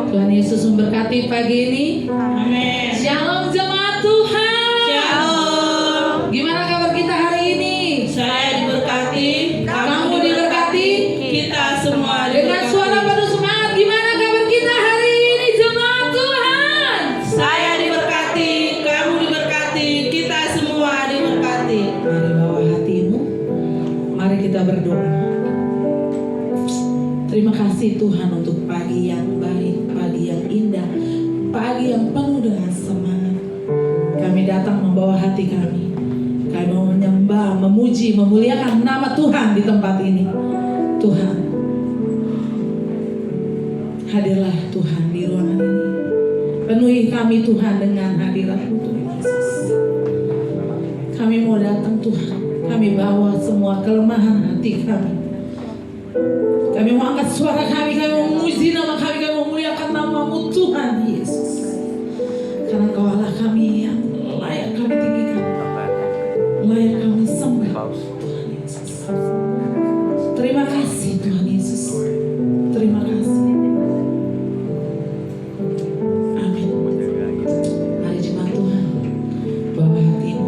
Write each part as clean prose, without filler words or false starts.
Tuhan Yesus memberkati pagi ini. Amin. Shalom jemaat Tuhan. Shalom. Gimana kabar kita hari ini? Saya diberkati, Kamu diberkati, kita semua dengan diberkati. suara penuh semangat. Gimana kabar kita hari ini jemaat Tuhan? Saya diberkati, kamu diberkati, kita semua diberkati. Mari bawa hatimu. Mari kita berdoa. Terima kasih Tuhan untuk pagi yang baik, pagi yang indah, pagi yang penuh dengan semangat. Kami datang membawa hati kami. Kami mau menyembah, memuji, memuliakan nama Tuhan di tempat ini. Tuhan, hadirlah Tuhan di ruangan ini. Penuhi kami Tuhan dengan hadirat-Mu Tuhan Yesus. Kami mau datang Tuhan. Kami bawa semua kelemahan hati kami. Kami mau angkat suara kami mau memuji nama kami mau memuliakan nama-Mu Tuhan Yesus. Karena Kau Allah kami yang layak kami tinggikan, layak kami sembah Tuhan Yesus. Terima kasih Tuhan Yesus. Terima kasih. Amin. Mari jemaat Tuhan, bawa hatimu.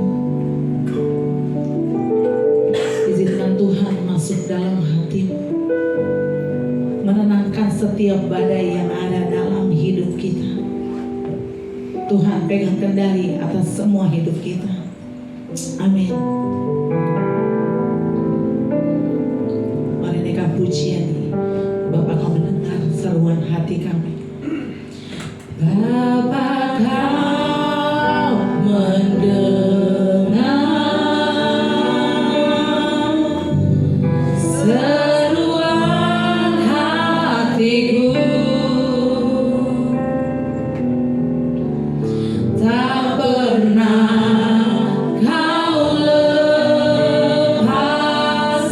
Izinkan Tuhan masuk dalam hatimu, menenangkan setiap badai yang ada dalam hidup kita. Tuhan pegang kendali atas semua hidup kita. Amin. Mari naikkan pujian ini. Bapa, Kau mendengar seruan hati kami. Bapa, Kau mendengar seruan hatiku. Tak pernah Kau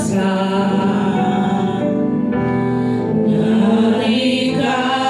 lepaskan dari kasih-Mu.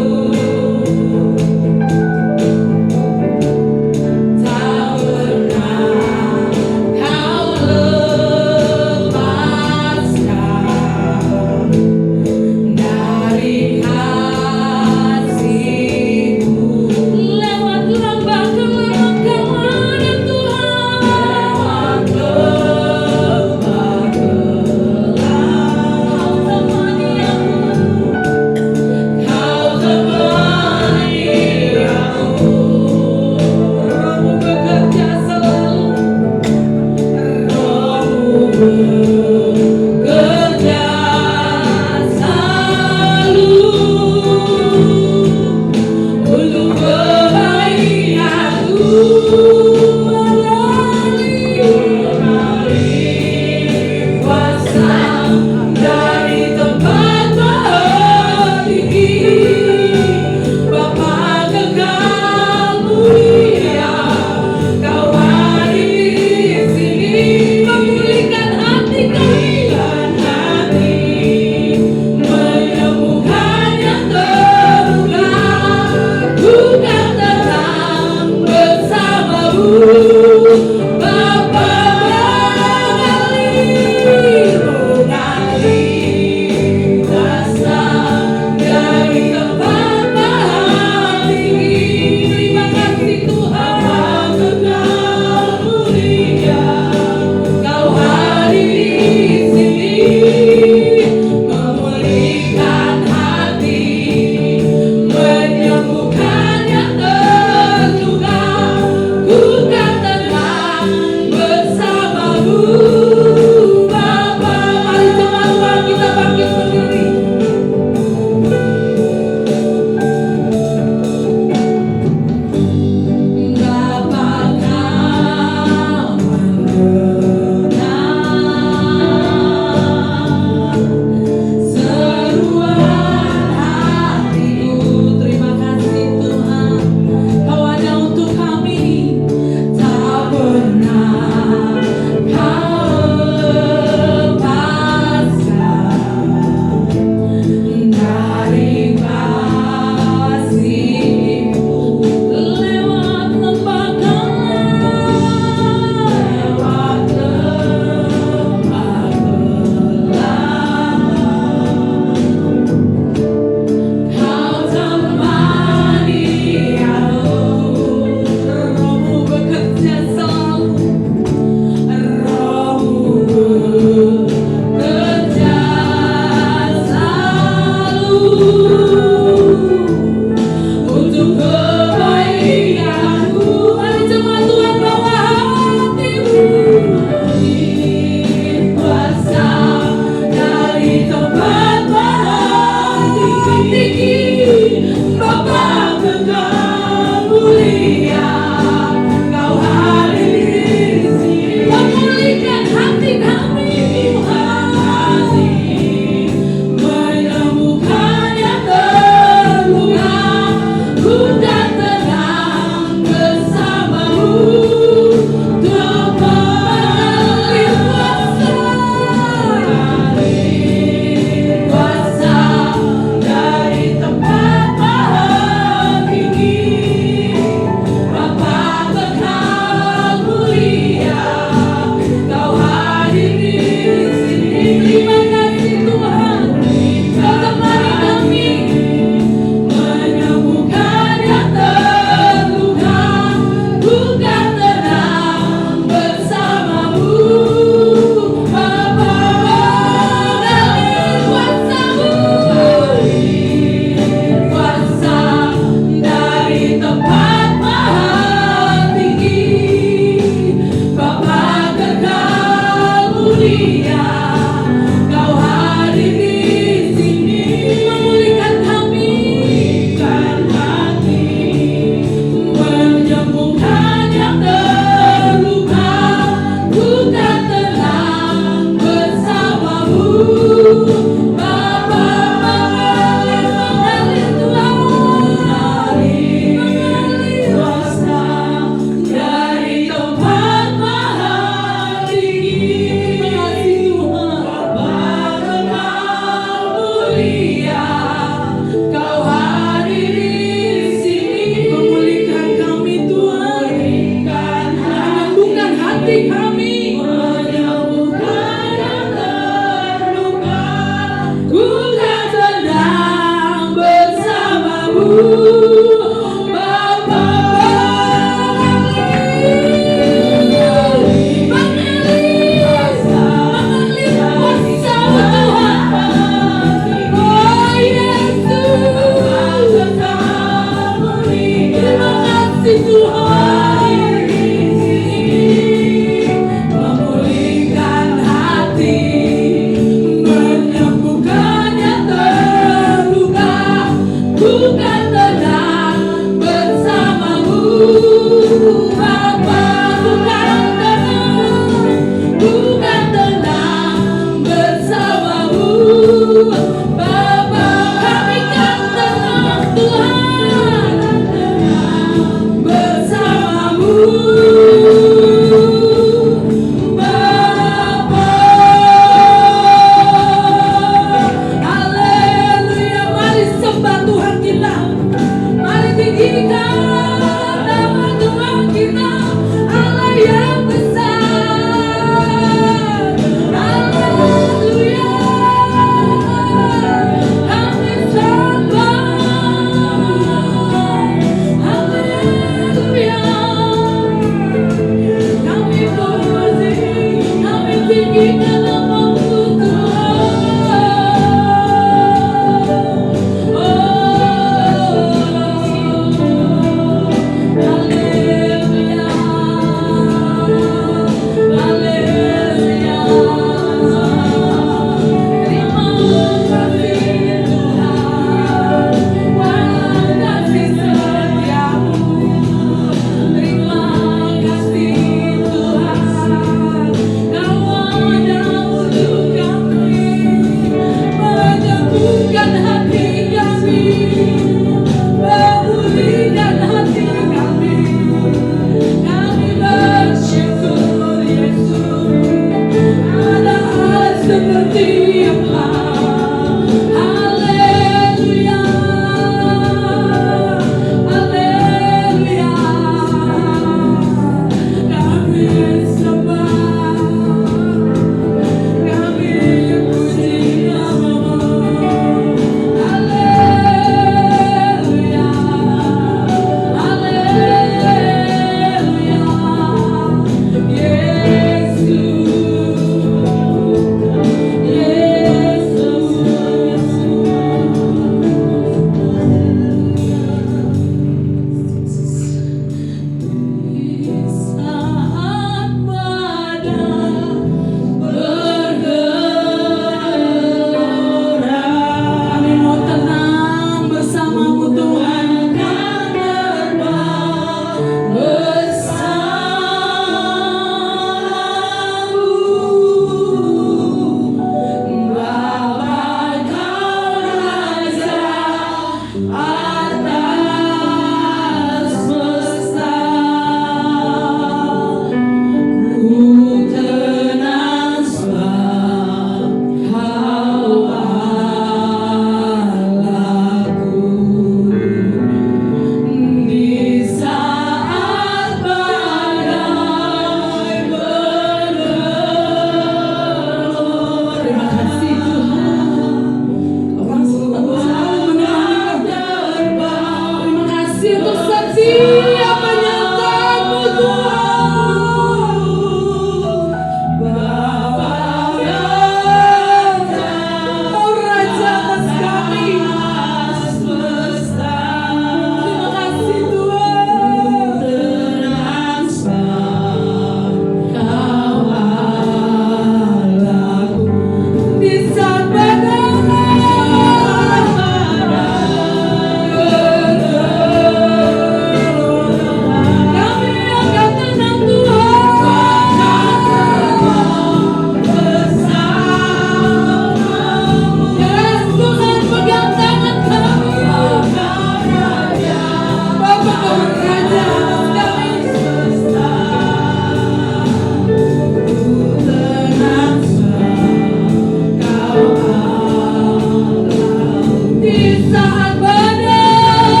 saat badai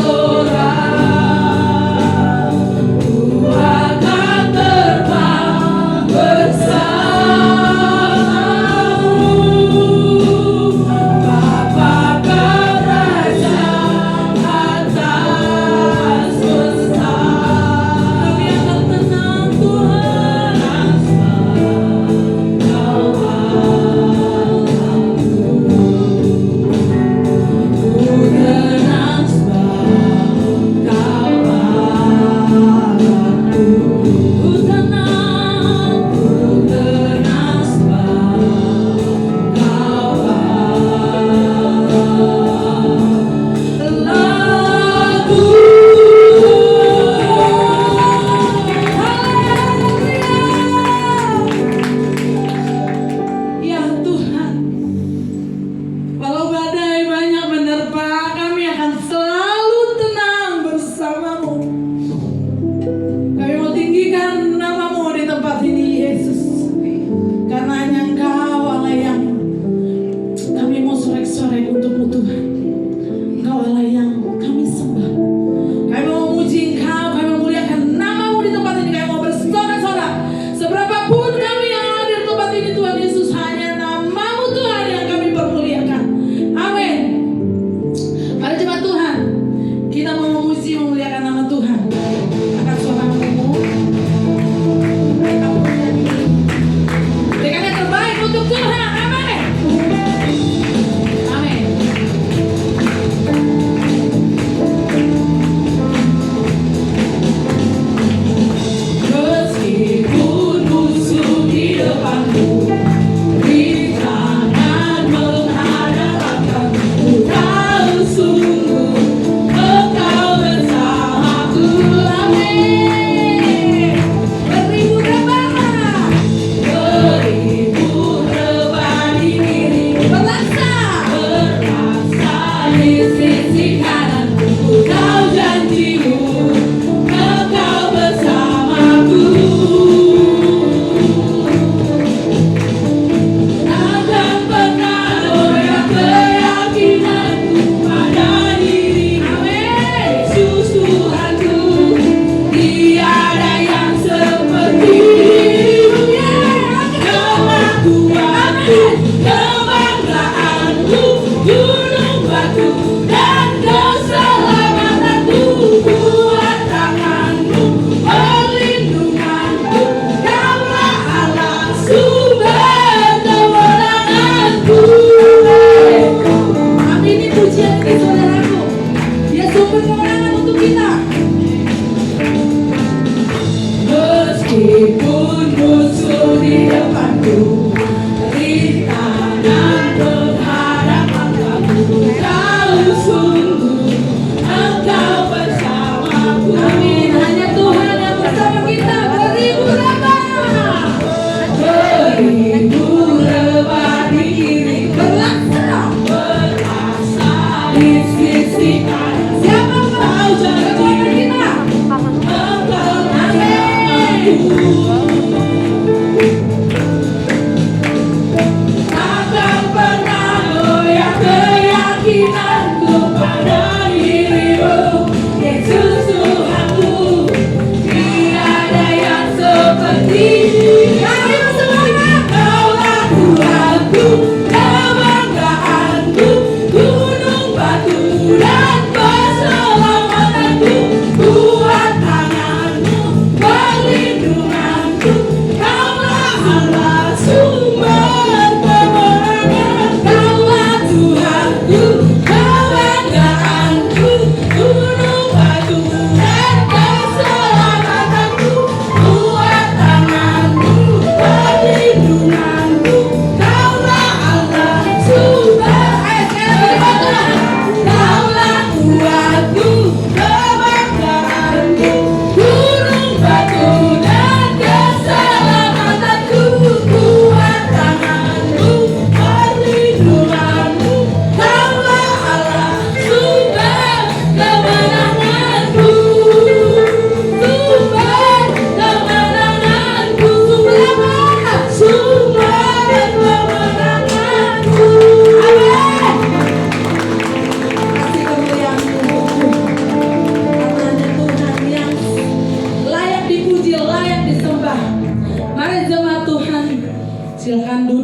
berteguran, ku akan terbang bersamamu, Bapa Kerajaan atas semesta. Kami akan tenang Tuhan, kau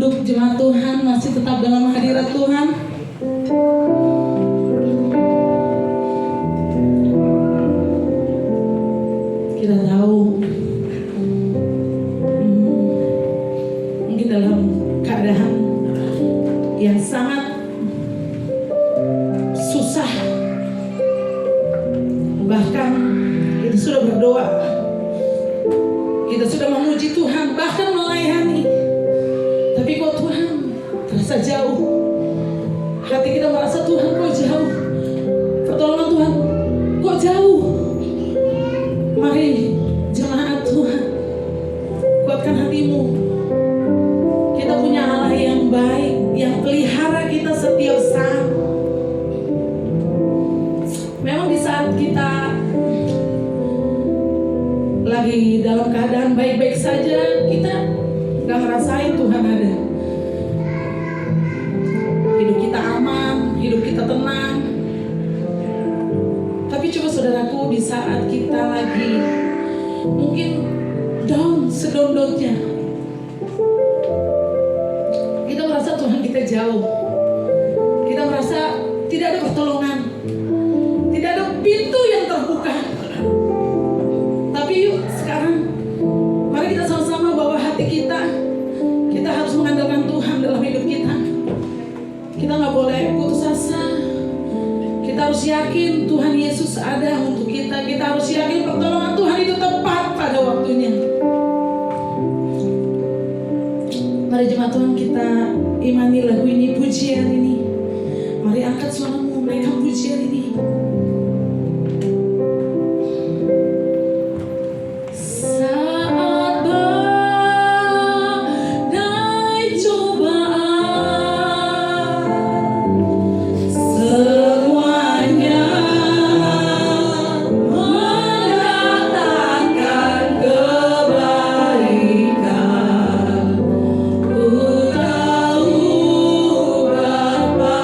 duduk jemaat Tuhan, masih tetap dalam hadirat Tuhan. Kita tahu mungkin dalam keadaan yang sangat susah, bahkan kita sudah berdoa, kita sudah memuji Tuhan, bahkan melayani, tapi kok Tuhan terasa jauh. Hati kita merasa Tuhan kok jauh, pertolongan Tuhan kok jauh. Mari jemaat Tuhan, kuatkan hatimu. Kita punya Allah yang baik, yang pelihara kita setiap saat. Memang di saat kita lagi dalam keadaan baik-baik saja, kita gak ngerasain Tuhan ada. Hidup kita aman, hidup kita tenang. Tapi coba saudaraku, di saat kita lagi mungkin down sedondotnya, kita merasa Tuhan kita jauh, kita merasa tidak ada pertolongan, tidak ada pintu yang terbuka. Tapi yuk sekarang, mari kita sama-sama bawa hati kita. Kita harus mengandalkan Tuhan dalam hidup kita. Kita gak boleh putus asa. Kita harus yakin Tuhan Yesus ada untuk kita. Kita harus yakin pertolongan Tuhan itu tepat pada waktunya. Mari jemaat Tuhan, kita imani lagu ini, pujian ini. Mari angkat suaramu, naikkan pujian ini. Ku tahu betapa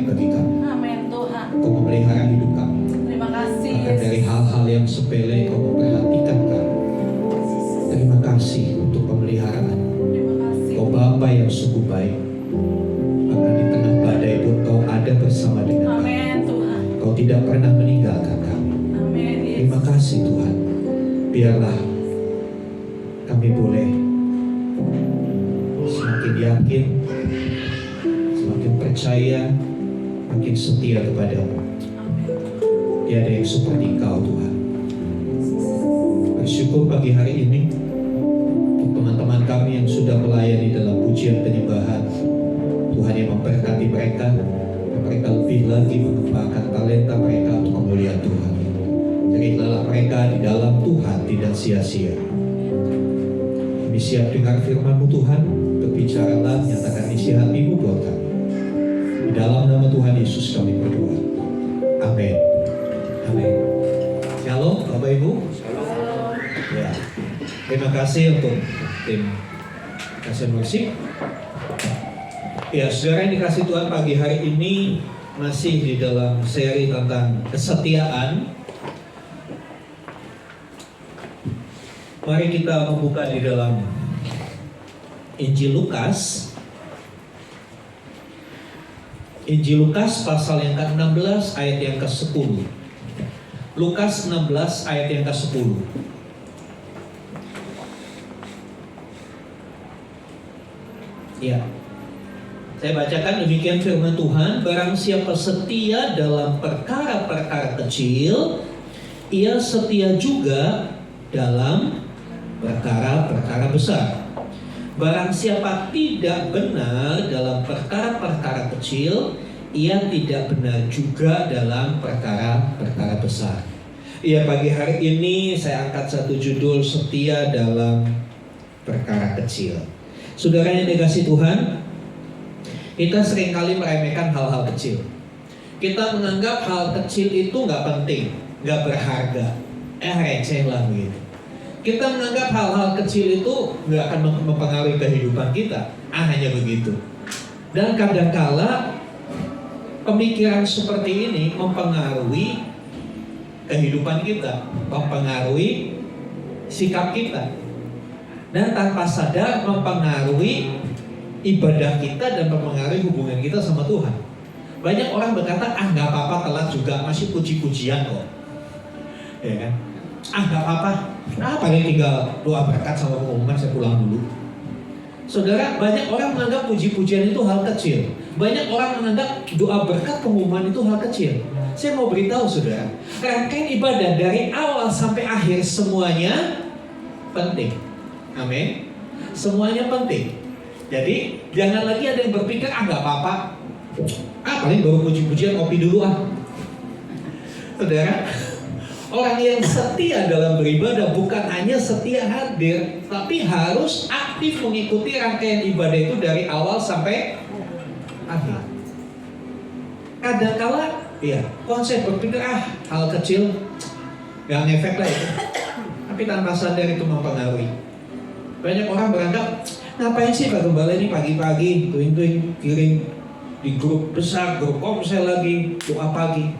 bagi kami. Amin Tuhan. Kau memelihara hidup kami. Terima kasih Bahkan dari Yesus. hal-hal yang sepele Kau memperhatikan kami. Terima kasih untuk pemeliharaan. Terima kasih. Kau Bapa yang sungguh baik. Bahkan di tengah badai pun Kau ada bersama dengan kami. Amin Tuhan. Kau tidak pernah meninggalkan kami. Amin Terima Yesus. kasih Tuhan. Biarlah kami boleh semakin yakin, semakin percaya, makin setia kepadamu. Tiada yang seperti Kau Tuhan. Bersyukur pagi hari ini untuk teman-teman kami yang sudah melayani dalam pujian penyembahan. Tuhan yang memberkati mereka, mereka lebih lagi mengembangkan talenta mereka untuk kemuliaan Tuhan. Terimalah mereka di dalam Tuhan tidak sia-sia. Kami siap dengar firman-Mu Tuhan, berbicaralah, nyatakan isi hati-Mu buat kami. Di dalam nama Tuhan Yesus kami berdoa. Amin. Amin. Shalom Bapak Ibu. Ya. Terima kasih untuk tim kasih musik. Ya, saudara yang dikasih Tuhan, pagi hari ini masih di dalam seri tentang kesetiaan. Mari kita membuka di dalam Injil Lukas. Injil Lukas pasal yang ke-16 ayat yang ke-10. Lukas 16 ayat yang ke-10. Ya. Saya bacakan demikian firman Tuhan, barang siapa setia dalam perkara-perkara kecil, ia setia juga dalam perkara-perkara besar. Barang siapa tidak benar dalam perkara-perkara kecil, ia tidak benar juga dalam perkara-perkara besar. Ya, pagi hari ini saya angkat satu judul, setia dalam perkara kecil. Saudara yang dikasih Tuhan, kita seringkali meremehkan hal-hal kecil. Kita menganggap hal kecil itu nggak penting, nggak berharga, receh lah begitu. Kita menganggap hal-hal kecil itu nggak akan mempengaruhi kehidupan kita, hanya begitu. Dan kadangkala pemikiran seperti ini mempengaruhi kehidupan kita, mempengaruhi sikap kita, dan tanpa sadar mempengaruhi ibadah kita dan mempengaruhi hubungan kita sama Tuhan. Banyak orang berkata, nggak apa-apa telat juga, masih puji-pujian kok, ya kan? Nggak apa-apa, paling tinggal doa berkat sama pengumuman, saya pulang dulu. Saudara, banyak orang menganggap puji-pujian itu hal kecil. Banyak orang menganggap doa berkat pengumuman itu hal kecil. Saya mau beritahu saudara, rangkaian ibadah dari awal sampai akhir semuanya penting. Amin. Semuanya penting. Jadi jangan lagi ada yang berpikir, nggak apa-apa, paling baru puji-pujian, kopi dulu Saudara, orang yang setia dalam beribadah bukan hanya setia hadir, tapi harus aktif mengikuti rangkaian ibadah itu dari awal sampai akhir. Kadang-kala, ya, konsep berpikir hal kecil nggak ngefek lah itu, tapi tanpa sadar itu mempengaruhi. Banyak orang beranggap, ngapain sih Pak Gembala ini pagi-pagi tuing-tuing kirim di grup besar, grup komsel lagi, doa pagi,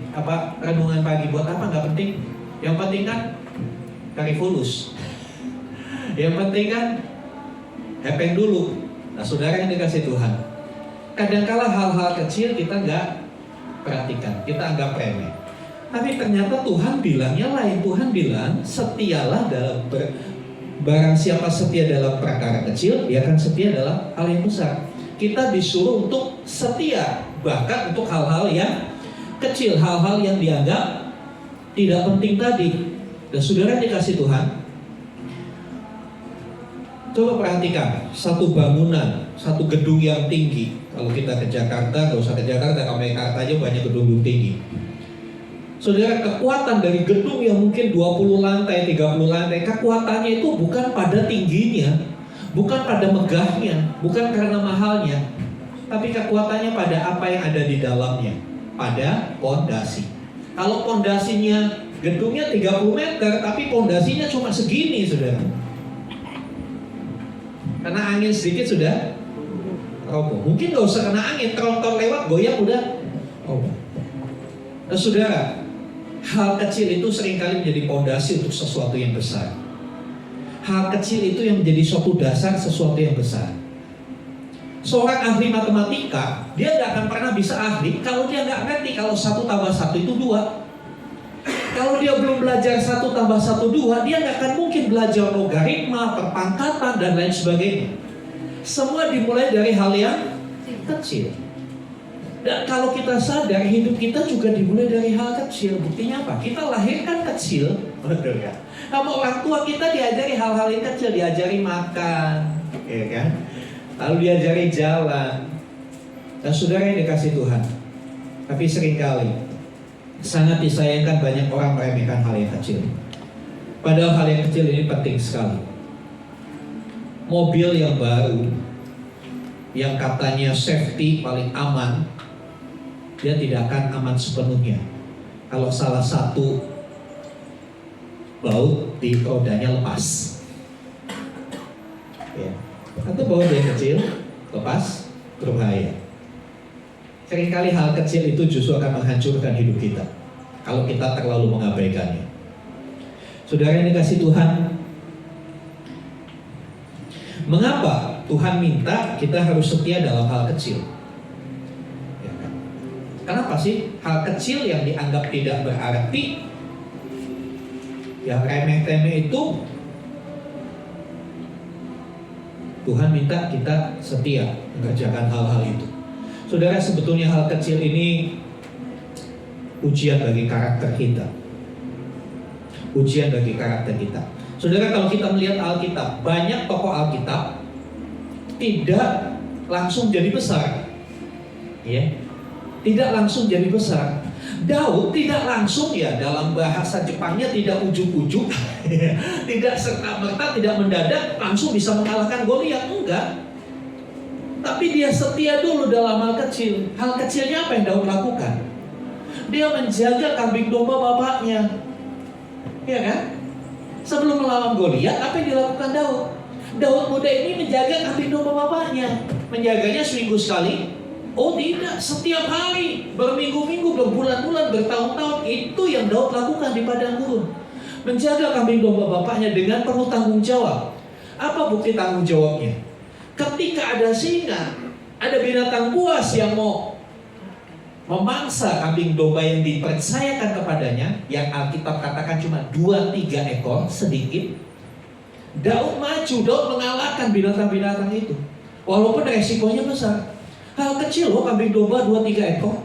renungan pagi, buat apa? Nggak penting. Yang penting kan cari fulus. Yang penting kan hepeng dulu. Nah, saudara yang dikasih Tuhan, kadangkala hal-hal kecil kita nggak perhatikan, kita anggap remeh. Tapi ternyata Tuhan bilangnya lain. Tuhan bilang, setialah dalam barang siapa setia dalam perkara kecil, dia akan setia dalam hal yang besar. Kita disuruh untuk setia, bahkan untuk hal-hal yang kecil, hal-hal yang dianggap tidak penting tadi. Dan saudara yang dikasih Tuhan, coba perhatikan satu bangunan, satu gedung yang tinggi. Kalau kita ke Jakarta, gak usah ke Jakarta, ke Mekarta aja banyak gedung tinggi. Saudara, kekuatan dari gedung yang mungkin 20 lantai, 30 lantai, kekuatannya itu bukan pada tingginya, bukan pada megahnya, bukan karena mahalnya, tapi kekuatannya pada apa yang ada di dalamnya, pada pondasi. Kalau pondasinya gedungnya 30 meter, tapi pondasinya cuma segini, saudara. Karena angin sedikit sudah roboh. Mungkin gak usah kena angin, tronton lewat goyang udah Nah, saudara, hal kecil itu seringkali menjadi fondasi untuk sesuatu yang besar. Hal kecil itu yang menjadi suatu dasar sesuatu yang besar. Seorang ahli matematika, dia nggak akan pernah bisa ahli kalau dia nggak ngerti kalau 1 tambah 1 itu 2. Kalau dia belum belajar 1 tambah 1 2, dia nggak akan mungkin belajar logaritma, perpangkatan, dan lain sebagainya. Semua dimulai dari hal yang kecil. Dan kalau kita sadar, hidup kita juga dimulai dari hal kecil. Buktinya apa? Kita lahirkan kecil, betul ya. Sama orang tua kita diajari hal-hal yang kecil, diajari makan, ya kan? Lalu diajari jalan. Dan saudara yang dikasih Tuhan, tapi seringkali sangat disayangkan banyak orang meremehkan hal yang kecil. Padahal hal yang kecil ini penting sekali. Mobil yang baru, yang katanya safety paling aman, dia tidak akan aman sepenuhnya kalau salah satu baut di rodanya lepas, ya. Atau baut yang kecil lepas, berbahaya. Seringkali hal kecil itu justru akan menghancurkan hidup kita kalau kita terlalu mengabaikannya. Saudara yang dikasih Tuhan, mengapa Tuhan minta kita harus setia dalam hal kecil? Ya kan? Kenapa sih hal kecil yang dianggap tidak berarti, yang remeh-temeh itu, Tuhan minta kita setia mengerjakan hal-hal itu? Saudara, sebetulnya hal kecil ini ujian bagi karakter kita. Ujian bagi karakter kita. Saudara, kalau kita melihat Alkitab, banyak tokoh Alkitab tidak langsung jadi besar, ya, tidak langsung jadi besar. Daud tidak langsung, ya, dalam bahasa Jepangnya tidak ujuk-ujuk, tidak serta-merta, tidak mendadak langsung bisa mengalahkan Goliat, enggak. Tapi dia setia dulu dalam hal kecil. Hal kecilnya apa yang Daud lakukan? Dia menjaga kambing domba bapaknya, ya kan? Sebelum melawan Goliat, apa yang dilakukan Daud? Daud muda ini menjaga kambing domba bapaknya. Menjaganya seminggu sekali? Oh tidak, setiap hari, berminggu-minggu, berbulan-bulan, bertahun-tahun. Itu yang Daud lakukan di padang gurun. Menjaga kambing domba bapaknya dengan penuh tanggung jawab. Apa bukti tanggung jawabnya? Ketika ada singa, ada binatang buas yang mau memangsa kambing domba yang dipercayakan kepadanya, yang Alkitab katakan cuma 2-3 ekor, sedikit, Daud maju, Daud mengalahkan binatang-binatang itu. Walaupun resikonya besar. Hal kecil loh, kambing domba 2-3 ekor.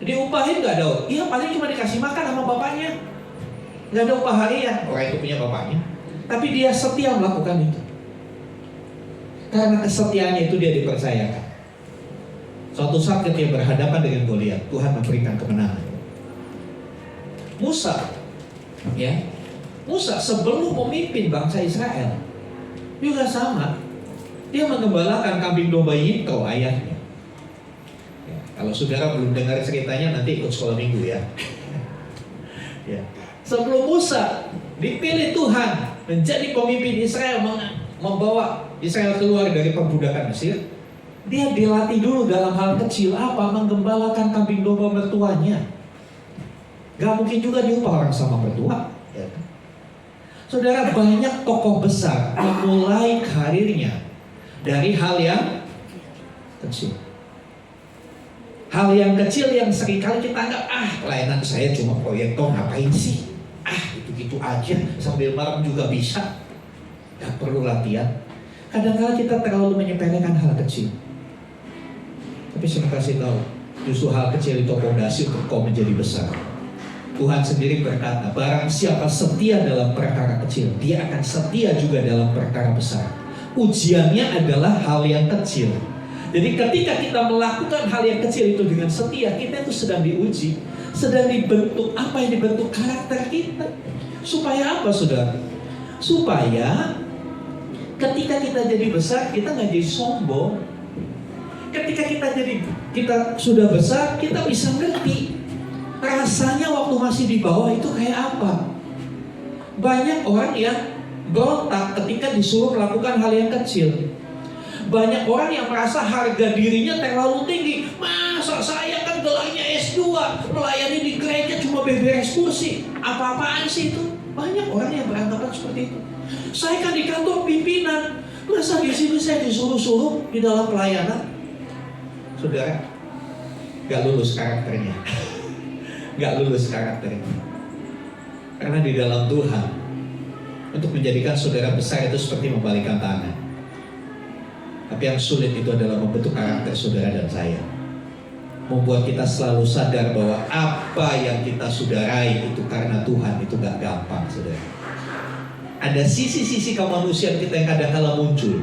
Diupahin gak Daud? Iya, paling cuma dikasih makan sama bapaknya. Gak ada upah harian, orang itu punya bapaknya. Tapi dia setia melakukan itu. Karena kesetiaannya itu dia dipercayakan. Suatu saat ketika berhadapan dengan Goliat, Tuhan memberikan kemenangan. Musa, ya, Musa sebelum memimpin bangsa Israel juga sama. Dia menggembalakan kambing domba Yitro ayahnya. Ya, kalau saudara belum dengar ceritanya, nanti ikut sekolah minggu ya. Ya. Sebelum Musa dipilih Tuhan menjadi pemimpin Israel, membawa Israel keluar dari perbudakan Mesir, dia dilatih dulu dalam hal kecil. Apa? Menggembalakan kambing domba mertuanya. Gak mungkin juga diupah orang sama mertua, ya. Saudara, banyak tokoh besar memulai karirnya dari hal yang kecil. Hal yang kecil yang seringkali kita anggap, pelayanan saya cuma proyektor, ngapain sih? Gitu-gitu aja, sambil malam juga bisa. Gak perlu latihan. Kadang-kadang kita terlalu menyepelekan hal kecil. Tapi saya kasih tahu, justru hal kecil itu fondasi untuk kau menjadi besar. Tuhan sendiri berkata, barang siapa setia dalam perkara kecil, dia akan setia juga dalam perkara besar. Ujiannya adalah hal yang kecil. Jadi ketika kita melakukan hal yang kecil itu dengan setia, kita itu sedang diuji, sedang dibentuk. Apa yang dibentuk? Karakter kita. Supaya apa, saudara? Supaya ketika kita jadi besar, kita nggak jadi sombong. Ketika kita sudah besar, kita bisa ngerti rasanya waktu masih di bawah itu kayak apa. Banyak orang yang berontak ketika disuruh melakukan hal yang kecil. Banyak orang yang merasa harga dirinya terlalu tinggi. Masa saya kan gelarnya S3, S2, melayani di gereja cuma beberes kursi. Apa-apaan sih itu? Banyak orang yang beranggapan seperti itu. Saya kan di kantor pimpinan, masa di sini saya disuruh-suruh di dalam pelayanan? Saudara, gak lulus karakternya. Gak lulus karakternya. Karena di dalam Tuhan, untuk menjadikan saudara besar itu seperti membalikkan tangan. Tapi yang sulit itu adalah membentuk karakter saudara dan saya. Membuat kita selalu sadar bahwa apa yang kita sudarai itu karena Tuhan, itu gak gampang, saudara. Ada sisi-sisi kemanusiaan kita yang kadang-kala muncul.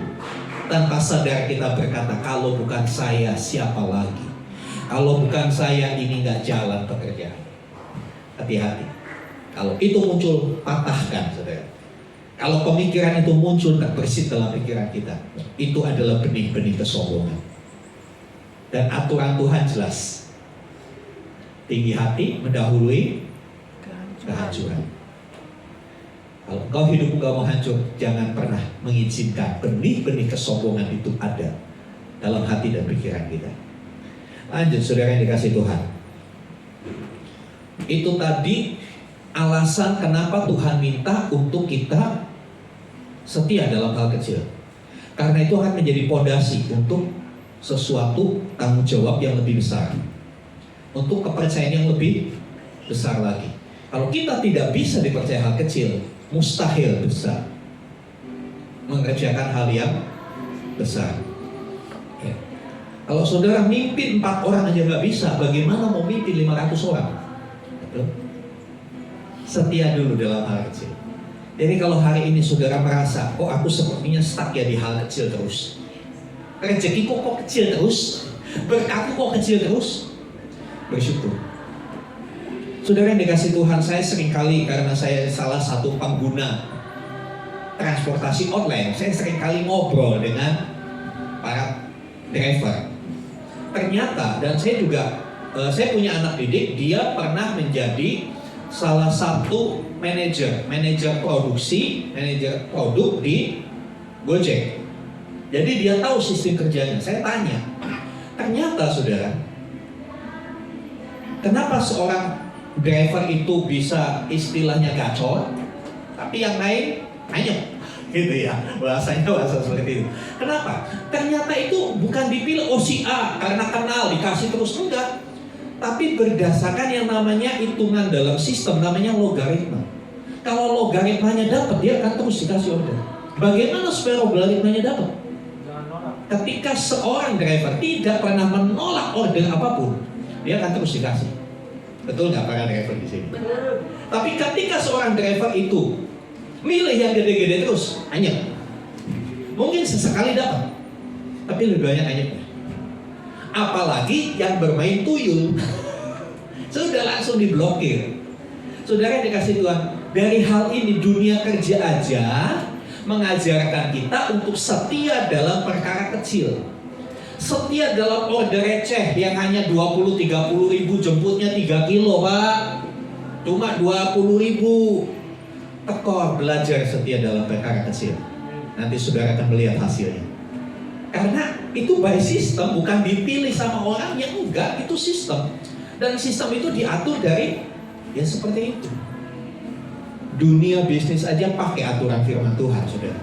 Tanpa sadar kita berkata, kalau bukan saya, siapa lagi? Kalau bukan saya, ini gak jalan pekerjaan. Hati-hati. Kalau itu muncul, patahkan, saudara. Kalau pemikiran itu muncul, terbersit dalam pikiran kita, itu adalah benih-benih kesombongan. Dan aturan Tuhan jelas. Tinggi hati mendahului kehancuran. Kalau engkau hidupmu gak mau hancur, jangan pernah mengizinkan benih-benih kesombongan itu ada dalam hati dan pikiran kita. Lanjut, saudara yang dikasih Tuhan. Itu tadi alasan kenapa Tuhan minta untuk kita setia dalam hal kecil. Karena itu akan menjadi pondasi untuk sesuatu tanggung jawab yang lebih besar, untuk kepercayaan yang lebih besar lagi. Kalau kita tidak bisa dipercaya hal kecil, mustahil bisa mengerjakan hal yang besar. Ya. Kalau saudara mimpin 4 orang aja nggak bisa, bagaimana mau mimpin 500 orang? Betul? Setia dulu dalam hal kecil. Jadi kalau hari ini saudara merasa, oh aku sepertinya stuck ya di hal kecil terus, rezekiku kok kecil terus, berkatku kok kecil terus, bersyukur. Saudara yang dikasih Tuhan, saya seringkali karena saya salah satu pengguna transportasi online, saya seringkali ngobrol dengan para driver. Ternyata, dan saya juga, saya punya anak didik, dia pernah menjadi salah satu manajer produksi, manajer produk di Gojek. Jadi dia tahu sistem kerjanya. Saya tanya, ternyata saudara, kenapa seorang driver itu bisa istilahnya gacor, tapi yang lain anyep, gitu ya, bahasa seperti itu. Kenapa? Ternyata itu bukan dipilih, oh si A karena kenal dikasih terus, enggak. Tapi berdasarkan yang namanya hitungan dalam sistem, namanya logaritma. Kalau logaritmanya dapat, dia akan terus dikasih order. Bagaimana supaya logaritmanya dapat? Ketika seorang driver tidak pernah menolak order apapun, dia akan terus dikasih. Betul nggak para driver di sini? Betul. Tapi ketika seorang driver itu milih yang gede-gede terus, anyep. Mungkin sesekali dapat, tapi lebih banyak anyepnya. Apalagi yang bermain tuyul, sudah langsung diblokir. Saudara yang dikasih Tuhan, dari hal ini dunia kerja aja mengajarkan kita untuk setia dalam perkara kecil. Setia dalam order receh yang hanya 20-30 ribu, jemputnya 3 kilo Pak, cuma 20 ribu. Tekor, belajar setia dalam perkara kecil. Nanti saudara akan melihat hasilnya. Karena itu by sistem, bukan dipilih sama orang yang enggak, itu sistem. Dan sistem itu diatur dari, ya seperti itu. Dunia bisnis aja pakai aturan firman Tuhan, saudara.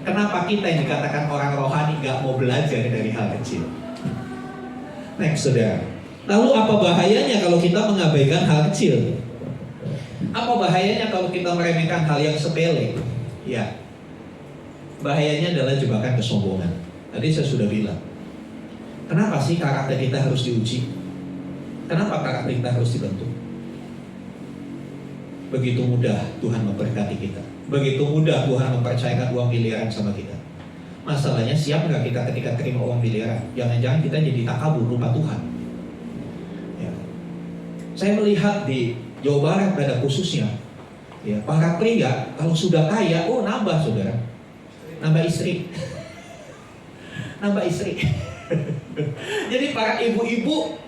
Kenapa kita yang dikatakan orang rohani gak mau belajar dari hal kecil? Next, saudara. Lalu apa bahayanya kalau kita mengabaikan hal kecil? Apa bahayanya kalau kita meremehkan hal yang sepele? Ya, bahayanya adalah jebakan kesombongan. Tadi saya sudah bilang, kenapa sih karakter kita harus diuji? Kenapa karakter kita harus dibentuk? Begitu mudah Tuhan memberkati kita. Begitu mudah Tuhan mempercayakan uang miliaran sama kita. Masalahnya siap nggak kita ketika terima uang miliaran? Jangan-jangan kita jadi takabur, lupa Tuhan. Ya. Saya melihat di Jawa Barat pada khususnya, ya, para pria kalau sudah kaya, oh nambah saudara, nambah istri, nambah istri. Jadi para ibu-ibu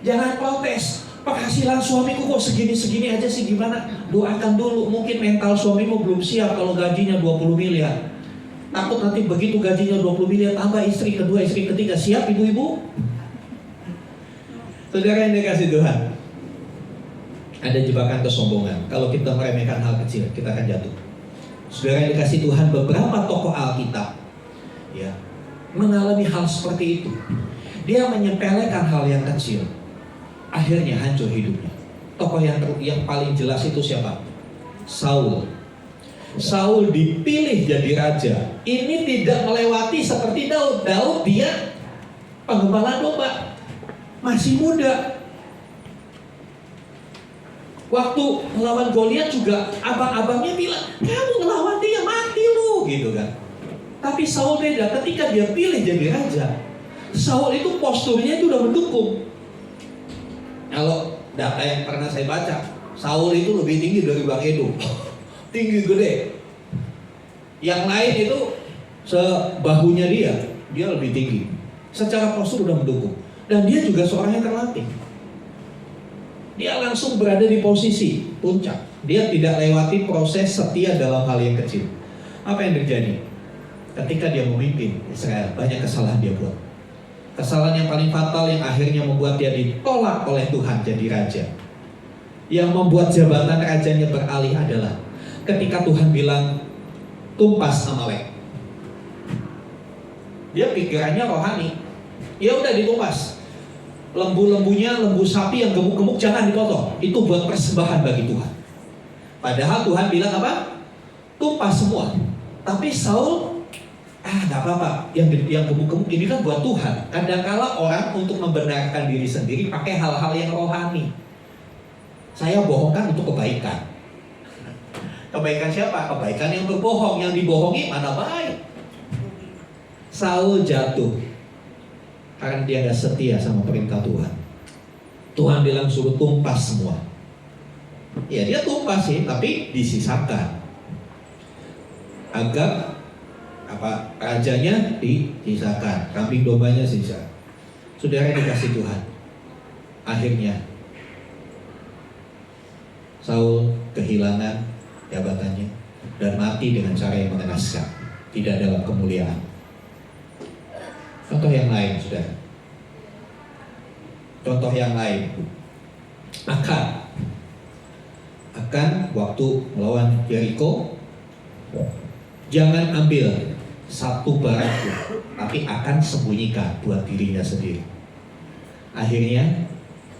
jangan protes. Penghasilan suamiku kok segini-segini aja sih, gimana? Doakan dulu, mungkin mental suamimu belum siap kalau gajinya 20 miliar. Takut nanti begitu gajinya 20 miliar, tambah istri kedua, istri ketiga. Siap ibu-ibu? Saudara yang dikasih Tuhan, Ada jebakan kesombongan. Kalau kita meremehkan hal kecil, kita akan jatuh. Saudara yang dikasih Tuhan, beberapa tokoh Alkitab ya mengalami hal seperti itu. Dia menyepelekan hal yang kecil, akhirnya hancur hidupnya. Tokoh yang paling jelas itu siapa? Saul. Saul dipilih jadi raja. Ini tidak melewati seperti Daud. Daud dia penggembala domba, masih muda. Waktu melawan Goliat juga abang-abangnya bilang, kamu ngelawan dia, mati lu, gitu kan. Tapi Saul beda. Ketika dia pilih jadi raja, Saul itu posturnya itu udah mendukung. Kalau data yang pernah saya baca, Saul itu lebih tinggi dari Bang Edo. Tinggi gede. Yang lain itu sebahunya dia lebih tinggi. Secara postur udah mendukung. Dan dia juga seorang yang terlatih. Dia langsung berada di posisi puncak. Dia tidak lewati proses setia dalam hal yang kecil. Apa yang terjadi? Ketika dia memimpin Israel, banyak kesalahan dia buat. Kesalahan yang paling fatal yang akhirnya membuat dia ditolak oleh Tuhan jadi raja. Yang membuat jabatan rajanya beralih adalah ketika Tuhan bilang, tumpas Amalek. Dia pikirannya rohani. Ya udah ditumpas. Lembu-lembunya, lembu sapi yang gemuk-gemuk jangan dipotong. Itu buat persembahan bagi Tuhan. Padahal Tuhan bilang apa? Tumpas semua. Tapi Saul, nggak apa-apa. Yang gemuk-gemuk ini kan buat Tuhan. Kadang-kala orang untuk membenarkan diri sendiri pakai hal-hal yang rohani. Saya bohongkan untuk kebaikan. Kebaikan siapa? Kebaikan yang berbohong. Yang dibohongi mana baik. Saul jatuh karena dia gak setia sama perintah Tuhan. Tuhan bilang suruh tumpas semua. Ya dia tumpas sih, tapi disisakan agar rajanya disisakan, kambing dombanya sisa. Saudara yang dikasih Tuhan, akhirnya Saul kehilangan jabatannya dan mati dengan cara yang mengenaskan, tidak dalam kemuliaan. Contoh yang lain, saudara. Contoh yang lain. Akan waktu melawan Yeriko, jangan ambil satu barang pun, tapi akan sembunyikan buat dirinya sendiri. Akhirnya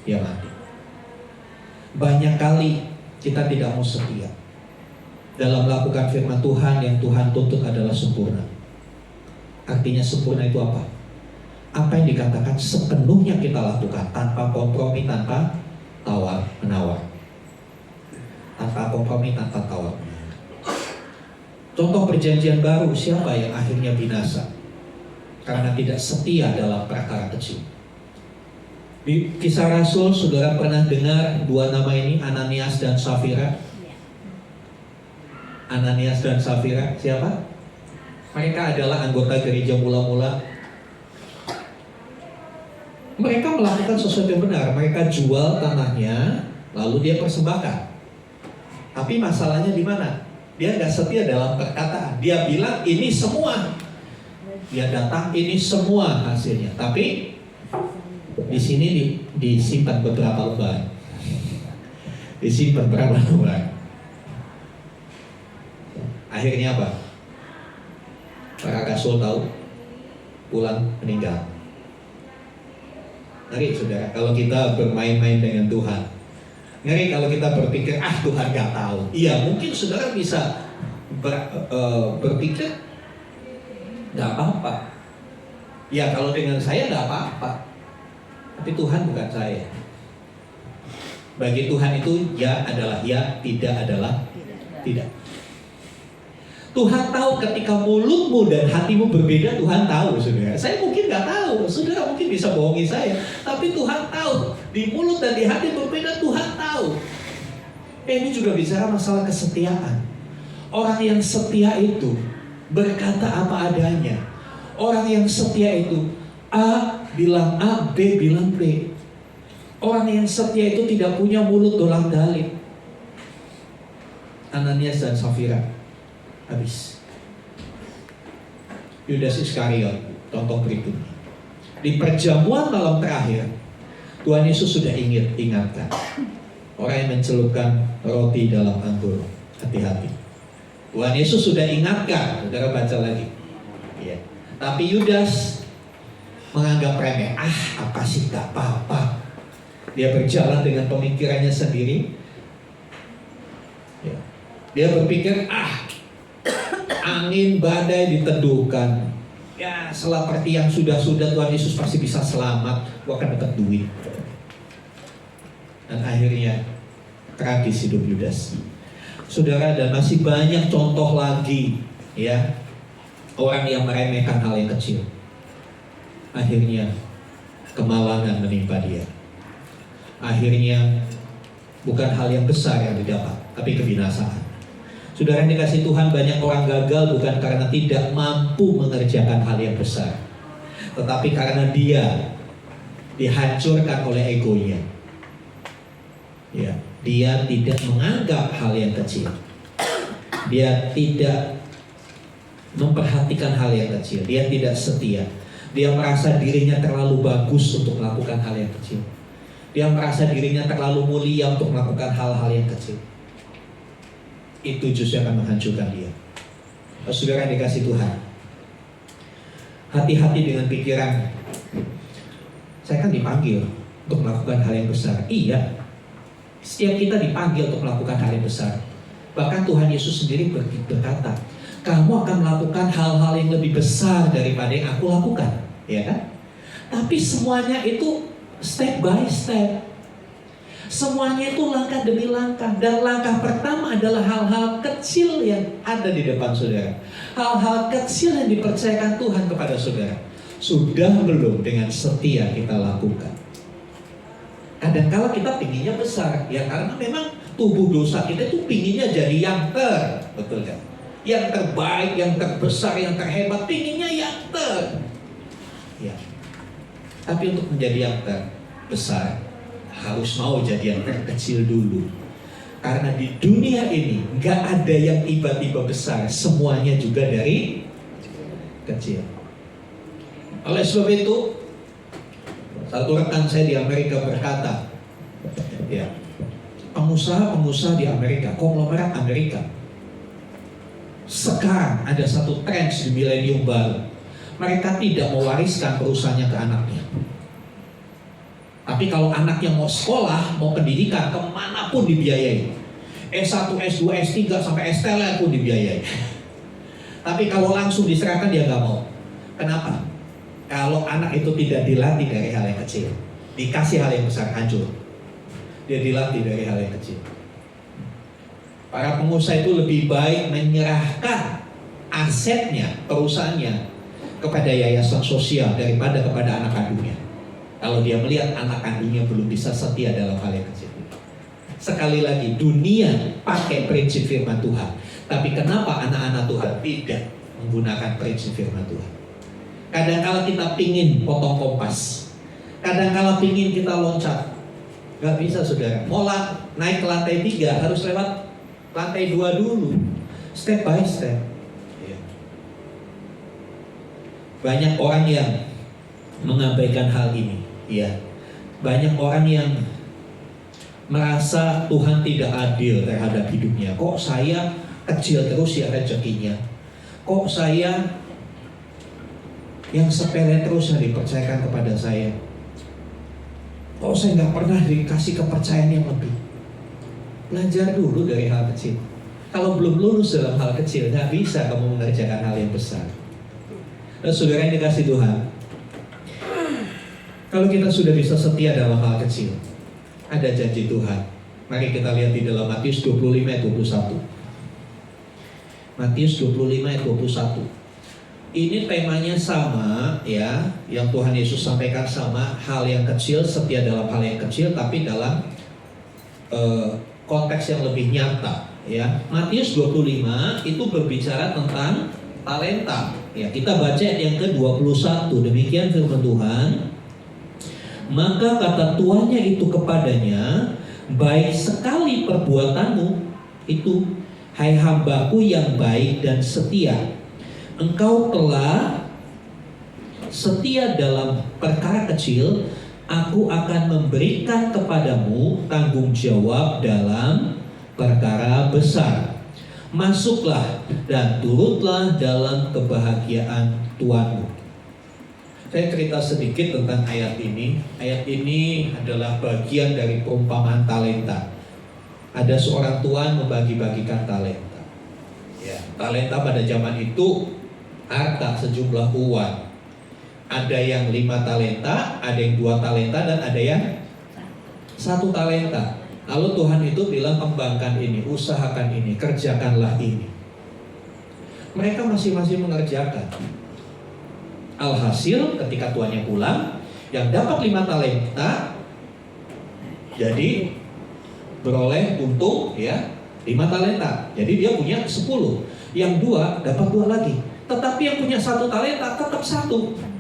dia mati. Banyak kali kita tidak mau setia dalam melakukan firman Tuhan. Yang Tuhan tuntut adalah sempurna. Artinya sempurna itu apa? Apa yang dikatakan sepenuhnya kita lakukan, tanpa kompromi, tanpa tawar-menawar. Tanpa kompromi, tanpa tawar-menawar. Contoh perjanjian baru, siapa yang akhirnya binasa? Karena tidak setia dalam perkara kecil. Di Kisah Rasul, saudara pernah dengar dua nama ini, Ananias dan Safira? Ananias dan Safira, siapa? Mereka adalah anggota gereja mula-mula. Mereka melakukan sesuatu yang benar. Mereka jual tanahnya, lalu dia persembahkan. Tapi masalahnya di mana? Dia nggak setia dalam perkataan. Dia bilang ini semua. Dia datang ini semua hasilnya. Tapi di sini disimpan beberapa lembar. Disimpan beberapa lembar. Akhirnya apa? Para rasul tahu, pulang meninggal. Ngeri saudara, kalau kita bermain-main dengan Tuhan. Ngeri kalau kita berpikir, Tuhan gak tahu. Iya, mungkin saudara bisa berpikir gak apa-apa. Ya kalau dengan saya gak apa-apa. Tapi Tuhan bukan saya. Bagi Tuhan itu ya adalah ya, tidak adalah tidak. Tuhan tahu ketika mulutmu dan hatimu berbeda. Tuhan tahu, saudara. Saya mungkin nggak tahu, saudara mungkin bisa bohongi saya, tapi Tuhan tahu. Di mulut dan di hati berbeda, Tuhan tahu. Ini juga bicara masalah kesetiaan. Orang yang setia itu berkata apa adanya. Orang yang setia itu A bilang A, B bilang B. Orang yang setia itu tidak punya mulut dolang-dalik. Ananias dan Safira habis. Yudas Iskariot, contoh berikutnya. Di perjamuan malam terakhir, Tuhan Yesus sudah ingatkan. orang yang mencelupkan roti dalam anggur. Hati-hati. Tuhan Yesus sudah ingatkan, saudara baca lagi. Ya. Tapi Yudas menganggap remeh. Apa sih, gak apa-apa. Dia berjalan dengan pemikirannya sendiri. Ya. Dia berpikir, angin badai diteduhkan. Ya, seperti yang sudah-sudah Tuhan Yesus pasti bisa selamat. Gua akan dapat duit. Dan akhirnya tragis hidup Yudas. Saudara, dan masih banyak contoh lagi, ya, orang yang meremehkan hal yang kecil. Akhirnya kemalangan menimpa dia. Akhirnya bukan hal yang besar yang didapat, tapi kebinasaan. Saudara yang dikasih Tuhan, banyak orang gagal bukan karena tidak mampu mengerjakan hal yang besar, tetapi karena dia dihancurkan oleh egonya. Ya, dia tidak menganggap hal yang kecil. Dia tidak memperhatikan hal yang kecil. Dia tidak setia. Dia merasa dirinya terlalu bagus untuk melakukan hal yang kecil. Dia merasa dirinya terlalu mulia untuk melakukan hal-hal yang kecil. Itu justru akan menghancurkan dia. Saudara yang dikasih Tuhan, hati-hati dengan pikiran, saya kan dipanggil untuk melakukan hal yang besar. Iya, setiap kita dipanggil untuk melakukan hal yang besar. Bahkan Tuhan Yesus sendiri berkata, kamu akan melakukan hal-hal yang lebih besar daripada yang aku lakukan, ya kan? Tapi semuanya itu step by step. Semuanya itu langkah demi langkah. Dan langkah pertama adalah hal-hal kecil yang ada di depan saudara. Hal-hal kecil yang dipercayakan Tuhan kepada saudara. Sudah belum dengan setia kita lakukan? Kadang-kala kita pinginnya besar, ya, karena memang tubuh dosa kita itu pinginnya jadi yang betul kan? Yang terbaik, yang terbesar, yang terhebat, pinginnya yang ya. Tapi untuk menjadi yang terbesar, harus mau jadi yang terkecil dulu. Karena di dunia ini nggak ada yang tiba-tiba besar, semuanya juga dari kecil. Oleh sebab itu, satu rekan saya di Amerika berkata, ya, pengusaha-pengusaha di Amerika, konglomerat Amerika, sekarang ada satu tren di milenium baru. Mereka tidak mewariskan perusahaannya ke anaknya. Tapi kalau anaknya mau sekolah, mau pendidikan, kemanapun dibiayai. S1, S2, S3, sampai S-Teler pun dibiayai. Tapi kalau langsung diserahkan, dia nggak mau. Kenapa? Kalau anak itu tidak dilatih dari hal yang kecil, dikasih hal yang besar, hancur. Dia dilatih dari hal yang kecil. Para pengusaha itu lebih baik menyerahkan asetnya, perusahaannya, kepada yayasan sosial daripada kepada anak kandungnya. Kalau dia melihat anak kandungnya belum bisa setia dalam hal yang kecil. Sekali lagi, dunia pakai prinsip firman Tuhan. Tapi kenapa anak-anak Tuhan tidak menggunakan prinsip firman Tuhan? Kadang-kala kita pingin potong kompas, kadang-kala pingin kita loncat. Gak bisa saudara, mau naik ke lantai 3 harus lewat lantai 2 dulu. Step by step. Banyak orang yang mengabaikan hal ini, ya. Banyak orang yang merasa Tuhan tidak adil terhadap hidupnya. Kok saya kecil terus ya rezekinya? Kok saya yang sepele terus yang dipercayakan kepada saya? Kok saya nggak pernah dikasih kepercayaan yang lebih? Belajar dulu dari hal kecil. Kalau belum lulus dalam hal kecil, nggak bisa kamu mengerjakan hal yang besar. Dan saudara yang dikasih Tuhan, kalau kita sudah bisa setia dalam hal kecil, ada janji Tuhan. Mari kita lihat di dalam Matius 25 ayat 21. Matius 25 ayat 21. Ini temanya sama, ya, yang Tuhan Yesus sampaikan sama, hal yang kecil, setia dalam hal yang kecil, tapi dalam konteks yang lebih nyata, ya. Matius 25 itu berbicara tentang talenta. Ya, kita baca yang ke-21. Demikian firman Tuhan. Maka kata tuannya itu kepadanya, baik sekali perbuatanmu itu, hai hambaku yang baik dan setia. Engkau telah setia dalam perkara kecil, Aku akan memberikan kepadamu tanggung jawab dalam perkara besar. Masuklah dan turutlah dalam kebahagiaan Tuhanmu. Saya cerita sedikit tentang ayat ini. Ayat ini adalah bagian dari perumpamaan talenta. Ada seorang tuan membagi-bagikan talenta. Ya, talenta pada zaman itu harta sejumlah uang. Ada yang 5 talenta, ada yang 2 talenta, dan ada yang 1 talenta. Lalu Tuhan itu bilang, kembangkan ini, usahakan ini, kerjakanlah ini. Mereka masing-masing mengerjakan. Alhasil ketika tuannya pulang, yang dapat 5 talenta jadi beroleh untung ya 5 talenta. Jadi dia punya 10. Yang 2 dapat 2 lagi. Tetapi yang punya 1 talenta tetap 1.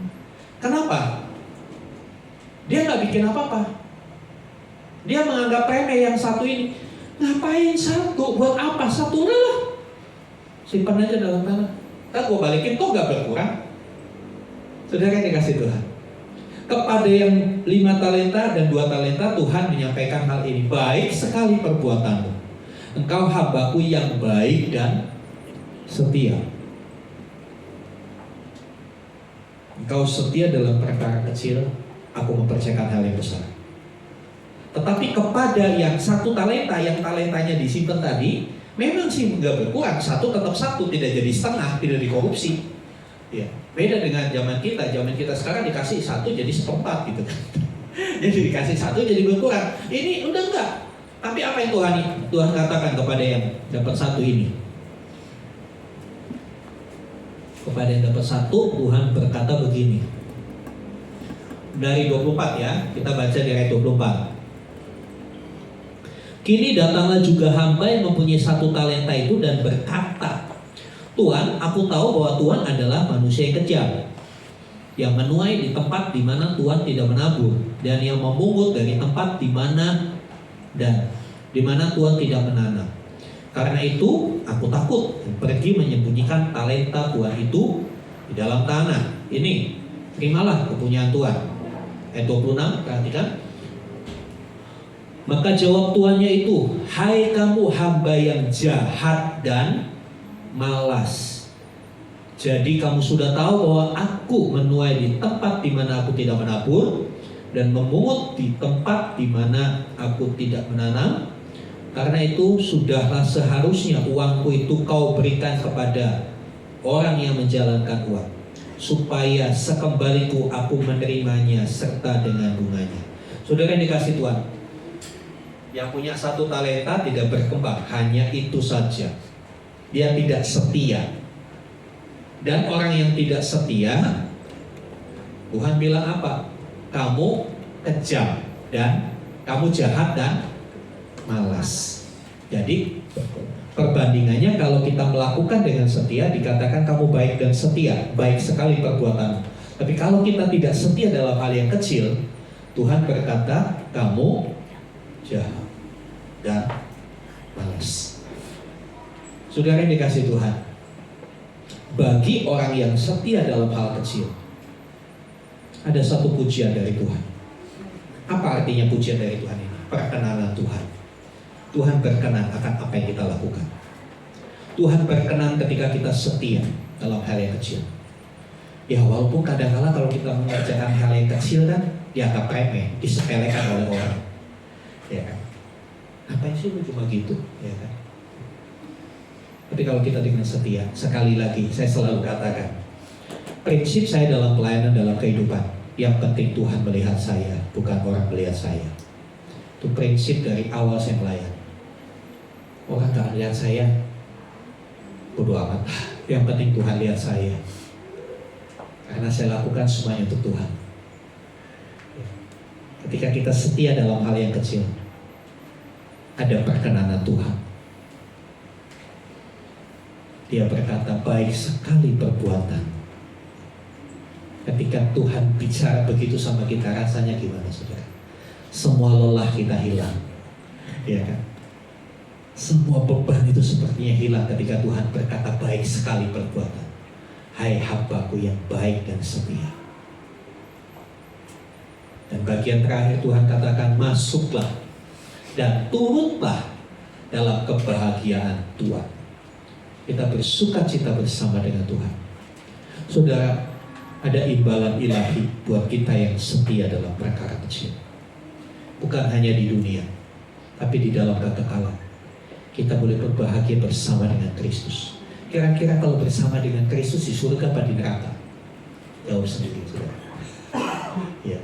Kenapa? Dia nggak bikin apa-apa. Dia menganggap remeh yang 1 ini. Ngapain 1? Buat apa? 1 lah. Simpan aja dalam tanah. Kan gue balikin kok nggak berkurang. Saudara yang dikasih Tuhan. Kepada yang 5 talenta dan 2 talenta, Tuhan menyampaikan hal ini. Baik sekali perbuatanmu. Engkau hambaku yang baik dan setia. Engkau setia dalam perkara kecil, aku mempercayakan hal yang besar. Tetapi kepada yang 1 talenta, yang talentanya disimpan tadi, memang sih nggak berkurang, 1 tetap 1, tidak jadi setengah, tidak dikorupsi. Ya, beda dengan zaman kita. Zaman kita sekarang dikasih 1 jadi 1/4 gitu kan. Jadi dikasih 1 jadi berkurang. Ini udah enggak. Tapi apa yang Tuhan katakan kepada yang dapat 1 ini? Kepada yang dapat 1, Tuhan berkata begini. Dari 24 ya, kita baca di ayat 24. Kini datanglah juga hamba yang mempunyai 1 talenta itu dan berkata, Tuhan, aku tahu bahwa Tuhan adalah manusia yang kejam, yang menuai di tempat di mana Tuhan tidak menabur, dan yang memungut dari tempat di mana Tuhan tidak menanam. Karena itu aku takut dan pergi menyembunyikan talenta Tuhan itu di dalam tanah. Ini, terimalah kepunyaan Tuhan. Ayat 26, perhatikan. Maka jawab tuannya itu, hai kamu hamba yang jahat dan malas. Jadi kamu sudah tahu bahwa aku menuai di tempat di mana aku tidak menabur dan memungut di tempat di mana aku tidak menanam. Karena itu sudahlah seharusnya uangku itu kau berikan kepada orang yang menjalankan uang, supaya sekembaliku aku menerimanya serta dengan bunganya. Saudara yang dikasih Tuhan, yang punya 1 talenta tidak berkembang, hanya itu saja. Dia tidak setia. Dan orang yang tidak setia, Tuhan bilang apa? Kamu kejam dan kamu jahat dan malas. Jadi perbandingannya kalau kita melakukan dengan setia, dikatakan kamu baik dan setia, baik sekali perbuatan. Tapi kalau kita tidak setia dalam hal yang kecil, Tuhan berkata kamu jahat dan malas. Saudara yang dikasih Tuhan, bagi orang yang setia dalam hal kecil, ada 1 pujian dari Tuhan. Apa artinya pujian dari Tuhan ini? Perkenanan Tuhan. Tuhan berkenan akan apa yang kita lakukan. Tuhan berkenan ketika kita setia dalam hal yang kecil. Ya walaupun kadang-kala kalau kita mengerjakan hal yang kecil kan dianggap remeh, disepelekan oleh orang. Ya kan? Apa sih lu cuma gitu, ya kan? Tapi kalau kita dengan setia, sekali lagi saya selalu katakan, prinsip saya dalam pelayanan dalam kehidupan, yang penting Tuhan melihat saya, bukan orang melihat saya. Itu prinsip dari awal saya melayani. Orang tak lihat saya, bodoh amat. Yang penting Tuhan lihat saya, karena saya lakukan semuanya untuk Tuhan. Ketika kita setia dalam hal yang kecil, ada perkenanan Tuhan. Dia berkata, baik sekali perbuatan. Ketika Tuhan bicara begitu sama kita, rasanya gimana saudara? Semua lelah kita hilang, ya kan? Semua beban itu sepertinya hilang ketika Tuhan berkata, baik sekali perbuatan. Hai hambaku yang baik dan setia. Dan bagian terakhir Tuhan katakan, masuklah dan turutlah dalam kebahagiaan Tuhan. Kita bersuka cita bersama dengan Tuhan. Saudara, ada imbalan ilahi buat kita yang setia dalam perkara kecil. Bukan hanya di dunia, tapi di dalam kekekalan. Kita boleh berbahagia bersama dengan Kristus. Kira-kira kalau bersama dengan Kristus di surga apa di neraka? Jawab sendiri, saudara. Ya.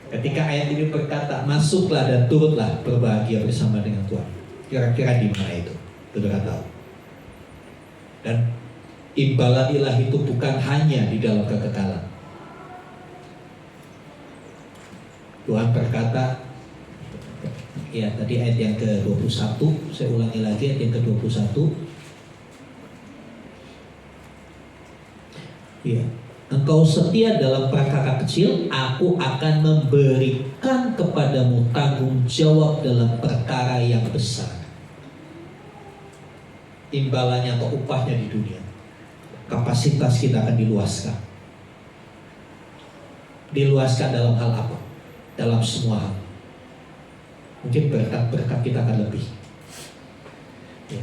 Ketika ayat ini berkata, masuklah dan turutlah berbahagia bersama dengan Tuhan. Kira-kira di mana itu? Saudara tahu. Dan imbalan ilahi itu bukan hanya di dalam kekekalan. Tuhan berkata, ya tadi ayat yang ke-21, saya ulangi lagi ayat yang ke-21. Ya, engkau setia dalam perkara kecil, aku akan memberikan kepadamu tanggung jawab dalam perkara yang besar. Imbalannya atau upahnya di dunia, kapasitas kita akan diluaskan. Diluaskan dalam hal apa? Dalam semua hal. Mungkin berkat-berkat kita akan lebih. Ya.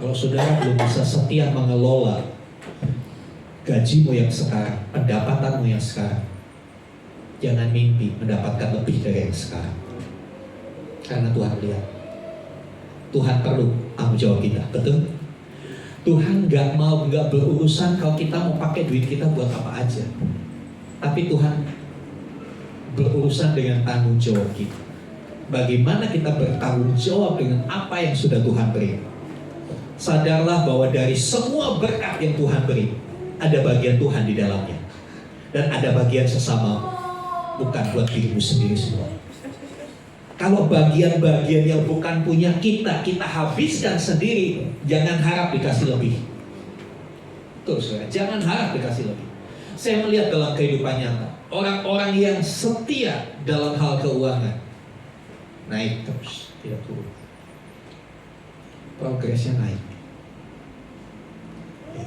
Kalau saudara belum bisa setia mengelola gajimu yang sekarang, pendapatanmu yang sekarang, jangan mimpi mendapatkan lebih dari yang sekarang. Karena Tuhan lihat, Tuhan perlu tanggung jawab kita, betul? Tuhan nggak berurusan kalau kita mau pakai duit kita buat apa aja. Tapi Tuhan berurusan dengan tanggung jawab kita. Bagaimana kita bertanggung jawab dengan apa yang sudah Tuhan beri. Sadarlah bahwa dari semua berkat yang Tuhan beri, ada bagian Tuhan di dalamnya. Dan ada bagian sesama, bukan buat dirimu sendiri semua. Kalau bagian-bagian yang bukan punya kita habiskan sendiri, jangan harap dikasih lebih. Betul, saudara, jangan harap dikasih lebih. Saya melihat dalam kehidupan nyata, orang-orang yang setia dalam hal keuangan, naik terus, tidak turun. Progresnya naik. Ya.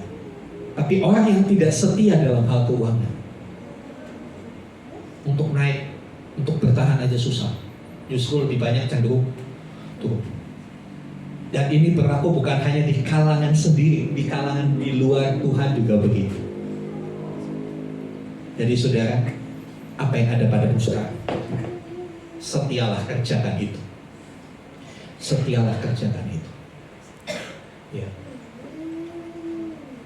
Tapi orang yang tidak setia dalam hal keuangan, untuk naik, untuk bertahan aja susah. Justru lebih banyak cenderung turun. Dan ini berlaku bukan hanya di kalangan sendiri, di kalangan di luar Tuhan juga begitu. Jadi saudara, apa yang ada padamu sekarang, setialah kerjakan itu. Setialah kerjakan itu. Ya.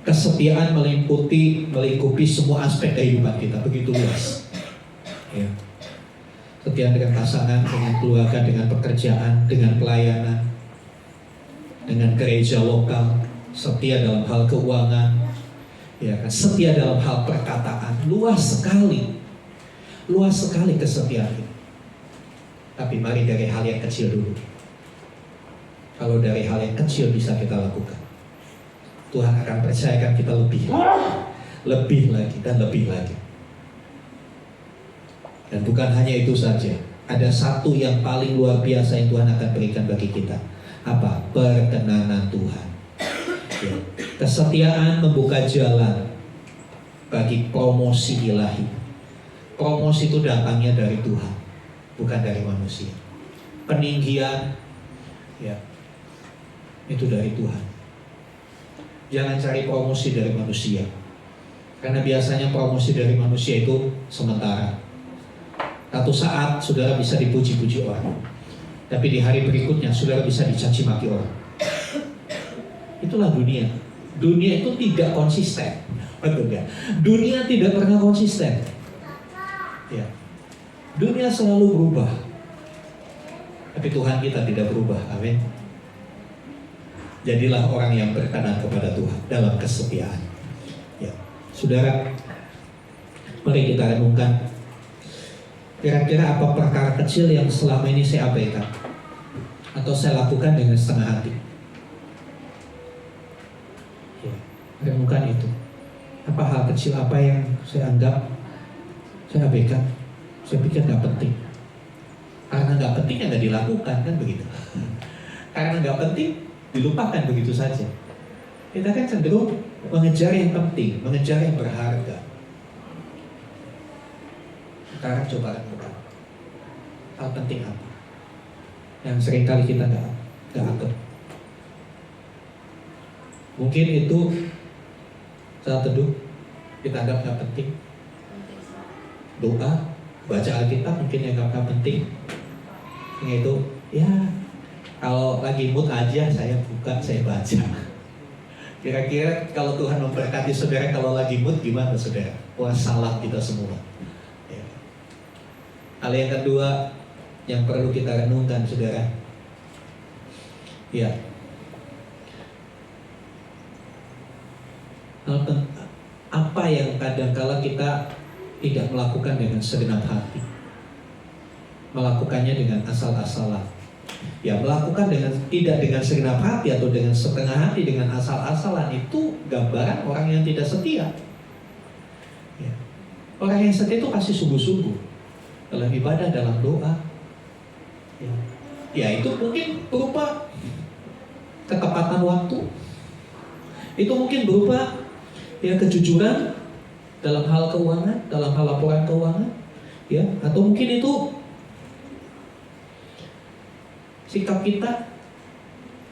Kesetiaan melingkupi semua aspek kehidupan kita, begitu luas. Ya. Setia dengan pasangan, dengan keluarga, dengan pekerjaan, dengan pelayanan, dengan gereja lokal, setia dalam hal keuangan, ya kan, setia dalam hal perkataan, luas sekali kesetiaan itu. Tapi mari dari hal yang kecil dulu. Kalau dari hal yang kecil bisa kita lakukan, Tuhan akan percayakan kita lebih lagi dan lebih lagi. Dan bukan hanya itu saja, ada satu yang paling luar biasa yang Tuhan akan berikan bagi kita. Apa? Perkenanan Tuhan. Ya. Kesetiaan membuka jalan bagi promosi ilahi. Promosi itu datangnya dari Tuhan, bukan dari manusia. Peninggian, ya, itu dari Tuhan. Jangan cari promosi dari manusia, karena biasanya promosi dari manusia itu sementara. Satu saat saudara bisa dipuji-puji orang, tapi di hari berikutnya saudara bisa dicaci maki orang. Itulah dunia. Dunia itu tidak konsisten. Betul gak? Dunia tidak pernah konsisten. Ya. Dunia selalu berubah, tapi Tuhan kita tidak berubah. Amin. Jadilah orang yang berkenan kepada Tuhan dalam kesetiaan. Ya. Saudara, mari kita renungkan. Kira-kira apa perkara kecil yang selama ini saya abaikan atau saya lakukan dengan setengah hati? Ya, renungkan itu. Apa hal kecil apa yang saya anggap saya abaikan? Saya pikir nggak penting. Karena nggak penting ya nggak dilakukan, kan begitu. Karena nggak penting dilupakan begitu saja. Kita kan cenderung mengejar yang penting, mengejar yang berharga. Sekarang coba renungkan. Hal penting apa? Yang seringkali kita nggak anggap. Mungkin itu saat teduh kita anggap nggak penting. Doa, baca Alkitab mungkin yang nggak penting. Yang itu, ya kalau lagi mood aja saya buka, saya baca. Kira-kira kalau Tuhan memberkati saudara kalau lagi mood gimana saudara? Wah salah kita semua. Ya. Hal yang kedua yang perlu kita renungkan saudara. Ya. Apa yang kadang-kala kita tidak melakukan dengan segenap hati, melakukannya dengan asal-asalan. Ya melakukan tidak dengan segenap hati atau dengan setengah hati, dengan asal-asalan itu gambaran orang yang tidak setia. Ya. Orang yang setia itu pasti sungguh-sungguh dalam ibadah, dalam doa. Ya itu mungkin berupa ketepatan waktu. Itu mungkin berupa ya kejujuran dalam hal keuangan, dalam hal laporan keuangan, ya atau mungkin itu sikap kita,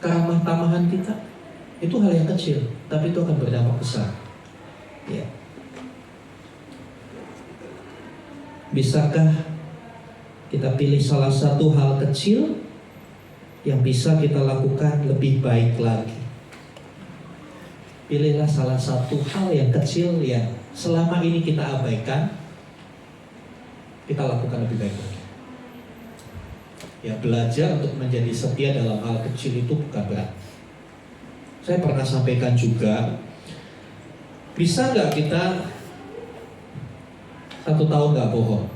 keramah tamahan kita. Itu hal yang kecil, tapi itu akan berdampak besar. Ya. Bisakah kita pilih salah satu hal kecil yang bisa kita lakukan lebih baik lagi? Pilihlah salah satu hal yang kecil yang selama ini kita abaikan, kita lakukan lebih baik lagi. Ya belajar untuk menjadi setia dalam hal kecil itu bukan berat. Saya pernah sampaikan juga, bisa nggak kita 1 tahun nggak bohong?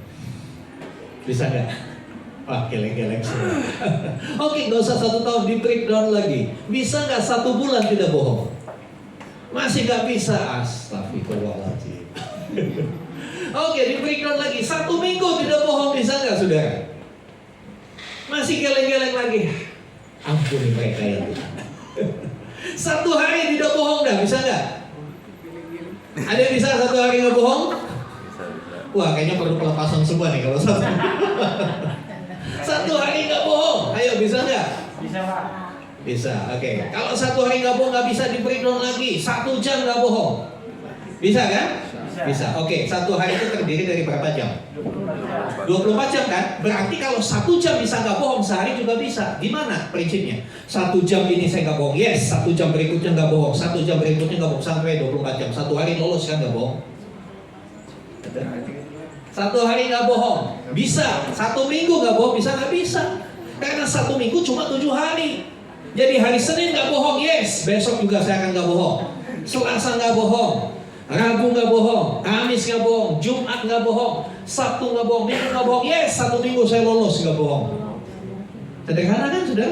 Bisa nggak? Wah geleng-geleng semua. Oke, nggak usah 1 tahun, di breakdown lagi. Bisa nggak 1 bulan tidak bohong? Masih nggak bisa, astagfirullahaladzim. Oke, di breakdown lagi. 1 minggu tidak bohong, bisa nggak saudara? Masih geleng-geleng lagi. Ampuni mereka ya Tuhan. 1 hari tidak bohong dah, bisa nggak? Ada yang bisa 1 hari nggak bohong? Wah, kayaknya perlu pelepasan semua nih kalau 1 hari nggak bohong. Ayo, bisa nggak? Bisa Pak. Bisa, oke. Kalau 1 hari nggak bohong, nggak bisa di breakdown lagi. 1 jam nggak bohong, bisa kan? Bisa. Oke, 1 hari itu terdiri dari berapa jam? 24 jam kan? Berarti kalau 1 jam bisa nggak bohong, sehari juga bisa. Gimana prinsipnya? 1 jam ini saya nggak bohong, yes. 1 jam berikutnya nggak bohong, 1 jam berikutnya nggak bohong, sampai 24 jam. 1 hari lolos kan nggak bohong? 1 hari nggak bohong, bisa. 1 minggu nggak bohong, bisa nggak bisa? Karena 1 minggu cuma 7 hari. Jadi hari Senin nggak bohong, yes. Besok juga saya akan nggak bohong. Selasa nggak bohong, Rabu nggak bohong, Kamis nggak bohong, Jumat nggak bohong, Sabtu nggak bohong, Minggu nggak bohong, yes. 1 minggu saya lolos nggak bohong. Sederhana kan sudah?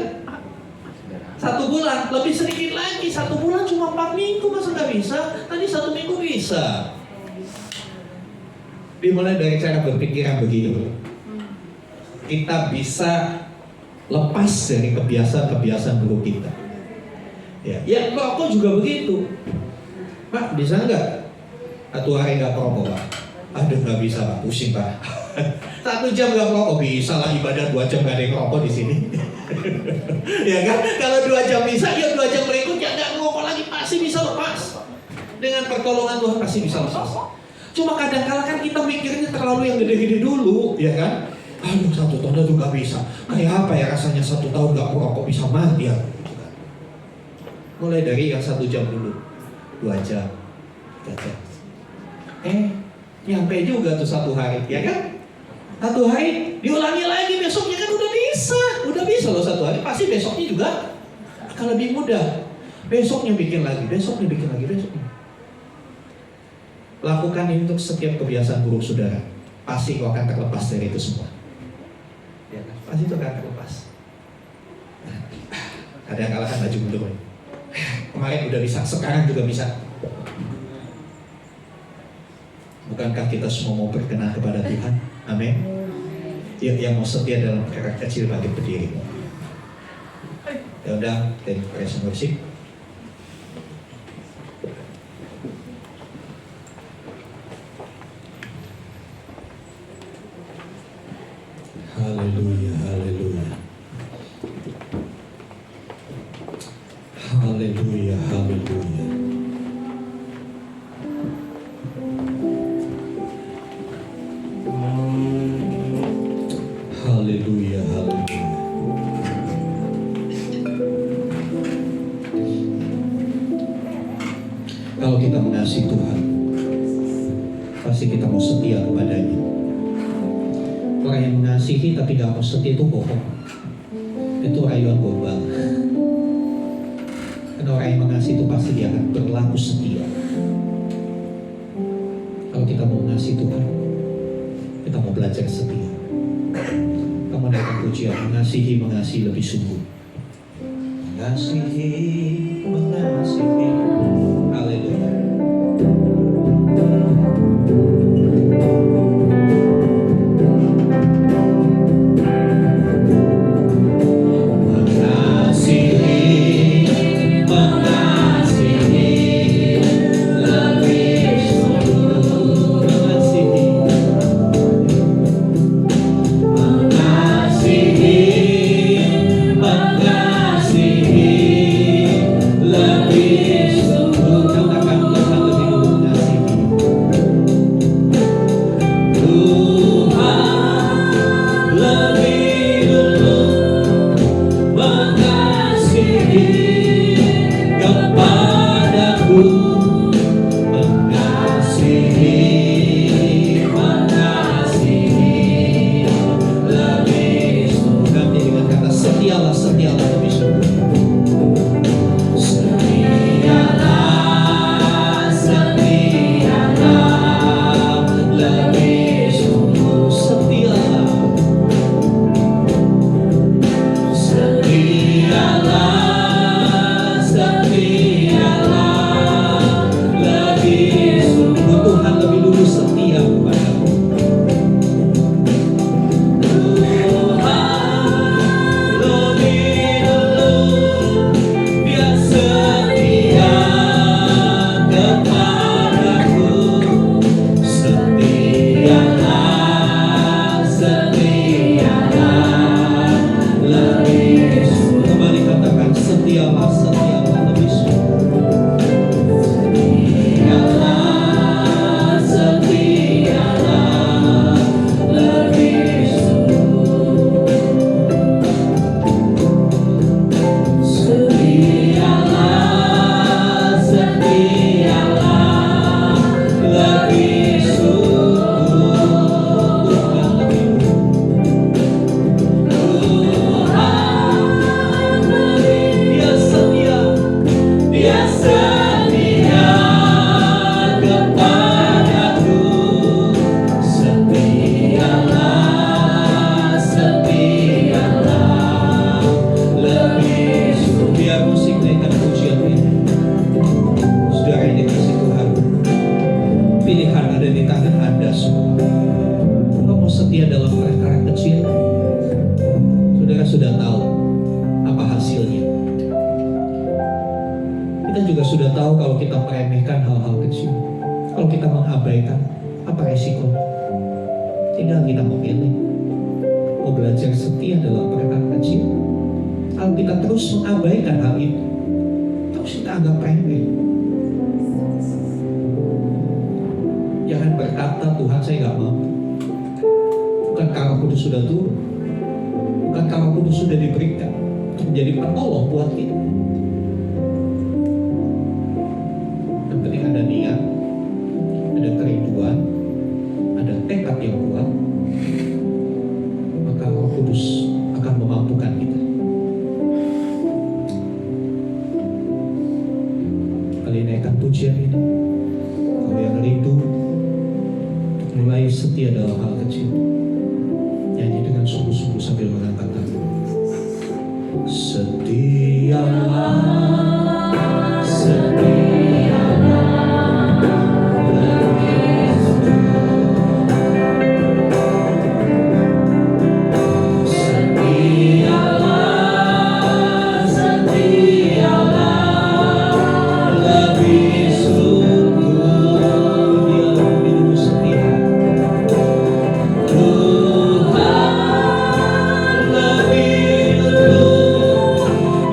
1 bulan, lebih sedikit lagi. 1 bulan cuma 4 minggu, masa nggak bisa? Tadi 1 minggu bisa. Dimulai dari cara berpikir yang begini. Kita bisa lepas dari kebiasaan-kebiasaan buruk kita. Ya merokok juga begitu. Pak, bisa nggak 1 hari nggak merokok, Pak? Aduh, nggak bisa, Pak. Pusing, Pak. 1 jam nggak merokok, bisa lah. Ibadah 2 jam nggak ada yang merokok di sini. Ya kan? Kalau 2 jam bisa, ya 2 jam berikutnya nggak merokok lagi, pasti bisa lepas. Dengan pertolongan Tuhan pasti bisa lepas. Cuma kadang-kala kan kita mikirnya terlalu yang gede-gede dulu, ya kan? Aduh, 1 tahun itu nggak bisa. Kayak apa ya rasanya 1 tahun nggak merokok bisa mati ya? Mulai dari yang 1 jam dulu, 2 jam, 3 jam. Nyampe juga tuh 1 hari, ya kan? 1 hari diulangi lagi, besoknya kan udah bisa loh 1 hari. Pasti besoknya juga akan lebih mudah. Besoknya bikin lagi, besoknya. Lakukan ini untuk setiap kebiasaan buruk saudara. Pasti kau akan terlepas dari itu semua. Ya, pasti itu akan terlepas. Kadang-kala kan maju mundur. Kemarin udah bisa, sekarang juga bisa. Bukankah kita semua mau berkenan kepada Tuhan? Amin. Yuk, yang mau setia dalam perkara kecil bagi berdiri. Ya udah, tim praise and worship. Haleluya, haleluya. Haleluya, haleluya. Kalau kita mengasihi Tuhan, pasti kita mau setia kepadanya. Orang yang mengasihi tapi gak mau setia itu bohong. Itu rayuan gombal. Karena orang yang mengasihi itu pasti dia akan berlaku setia. Kalau kita mau mengasihi Tuhan, kita mau belajar setia. Kamu naikkan pujian, mengasihi lebih sungguh. Mengasihi. Haleluya.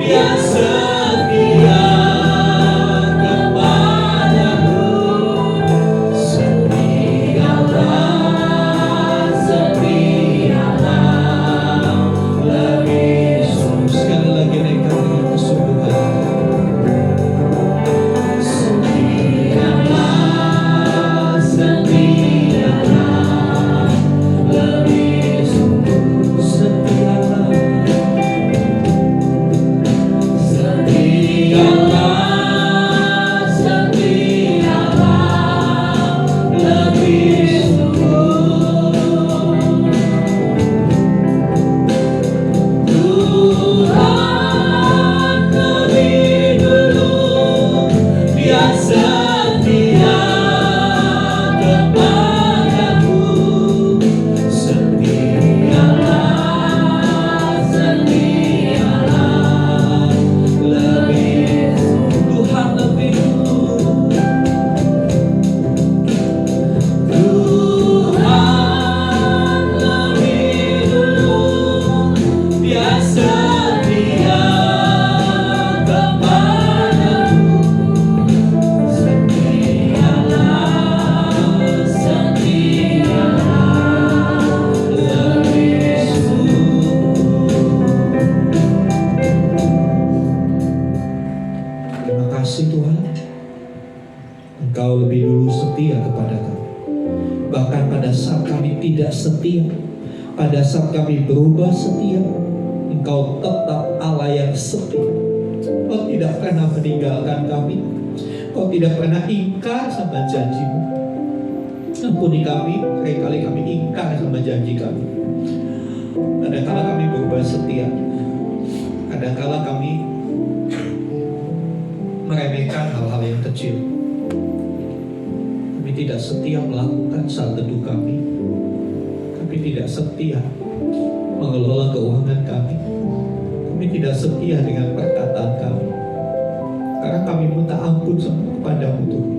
Biasa Engkau lebih dulu setia kepada kami. Bahkan pada saat kami tidak setia, pada saat kami berubah setia, Engkau tetap Allah yang setia. Kau tidak pernah meninggalkan kami. Kau tidak pernah ingkar sama janji-Mu. Ampuni kami, seringkali kami ingkar sama janji kami. Kadang-kala kami berubah setia, kadang-kala kami meremehkan hal-hal yang kecil. Kami tidak setia melakukan saat teduh kami. Kami tidak setia mengelola keuangan kami. Kami tidak setia dengan perkataan kami. Karena kami minta ampun kepadamu Tuhan.